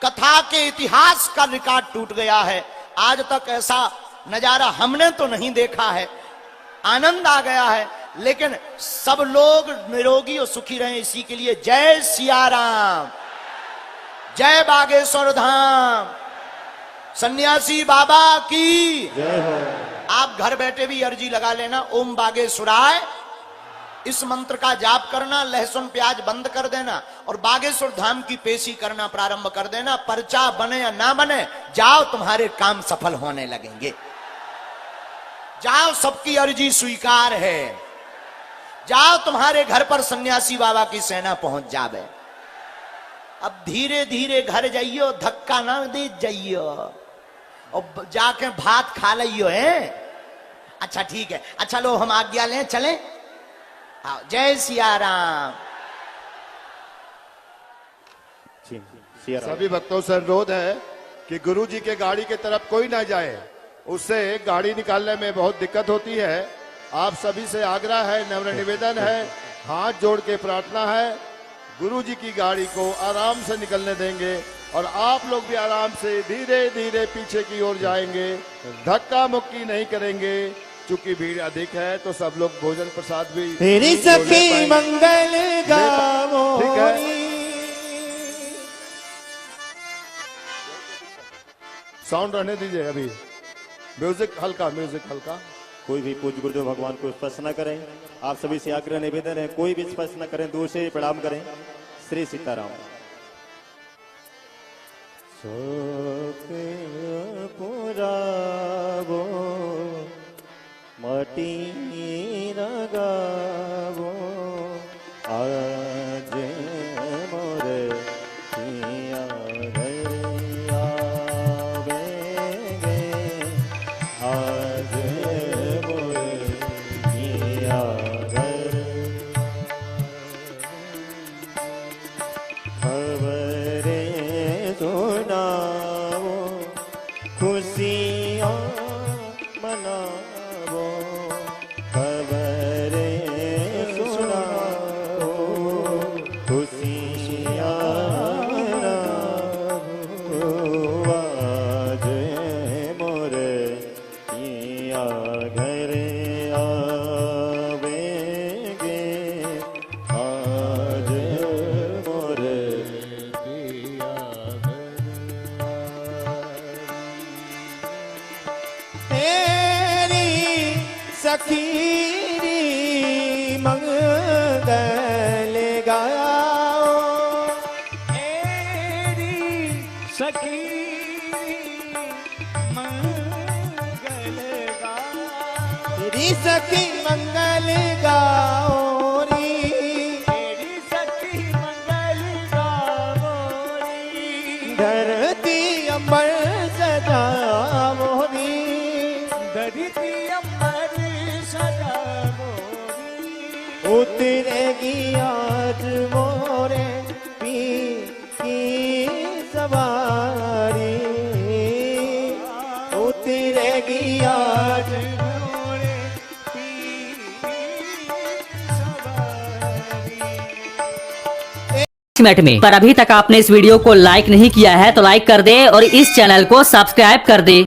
कथा के इतिहास का रिकॉर्ड टूट गया है। आज तक ऐसा नजारा हमने तो नहीं देखा है। आनंद आ गया है, लेकिन सब लोग निरोगी और सुखी रहें, इसी के लिए जय सिया राम, जय बागेश्वर धाम, सन्यासी बाबा की जय हो। आप घर बैठे भी अर्जी लगा लेना, ओम बागेश्वराय, इस मंत्र का जाप करना, लहसुन प्याज बंद कर देना और बागेश्वर धाम की पेशी करना प्रारंभ कर देना। पर्चा बने या ना बने, जाओ, तुम्हारे काम सफल होने लगेंगे। जाओ, सबकी अर्जी स्वीकार है। जाओ, तुम्हारे घर पर सन्यासी बाबा की सेना पहुंच जावे। अब धीरे धीरे घर जाइयो, धक्का ना दे जाइयो, और जाके भात खा लियो है। अच्छा ठीक है, अच्छा लो हम आज्ञा लें, चलें। आओ, जय सिया राम। सभी भक्तों से अनुरोध है कि गुरु जी के गाड़ी की तरफ कोई ना जाए, उससे गाड़ी निकालने में बहुत दिक्कत होती है। आप सभी से आग्रह है, नम्र निवेदन है, हाथ जोड़ के प्रार्थना है, गुरु जी की गाड़ी को आराम से निकलने देंगे और आप लोग भी आराम से धीरे धीरे पीछे की ओर जाएंगे, धक्का मुक्की नहीं करेंगे। चूंकि भीड़ अधिक है तो सब लोग भोजन प्रसाद भी तेरी सखी मंगल गावो। ठीक है, साउंड रहने दीजिए, अभी म्यूजिक हल्का। कोई भी पूज्य गुरुदेव भगवान को स्पर्श न करें। आप सभी से आग्रह निवेदन है, कोई भी स्पर्श न करें, दूर से प्रणाम करें। श्री सीताराम। शोक पुरावो मटी लगावो, आज मोरे पिया गैया बेगे, आज मोरे पिया गैया। खबरें सुनावो, खुशियाँ मनावो, खबरें सुनावो, खुशियाँ मनावो, आज मोरे पिया घर आवेंगे, आज मोरे पिया तेरी सखीरी मंगल गाओ, तेरी सखी मंगल गाओ, तेरी सखी मंगल गाओ री, तेरी सखी मंगल गाओ री, धरती अंबर सजावो री, धरती अंबर सजावो री, उतरेगी आज मोरे पी की सवारी, उतरेगी आज मोरे पी की सवारी। मिनट में। पर अभी तक आपने इस वीडियो को लाइक नहीं किया है तो लाइक कर दे और इस चैनल को सब्सक्राइब कर दे।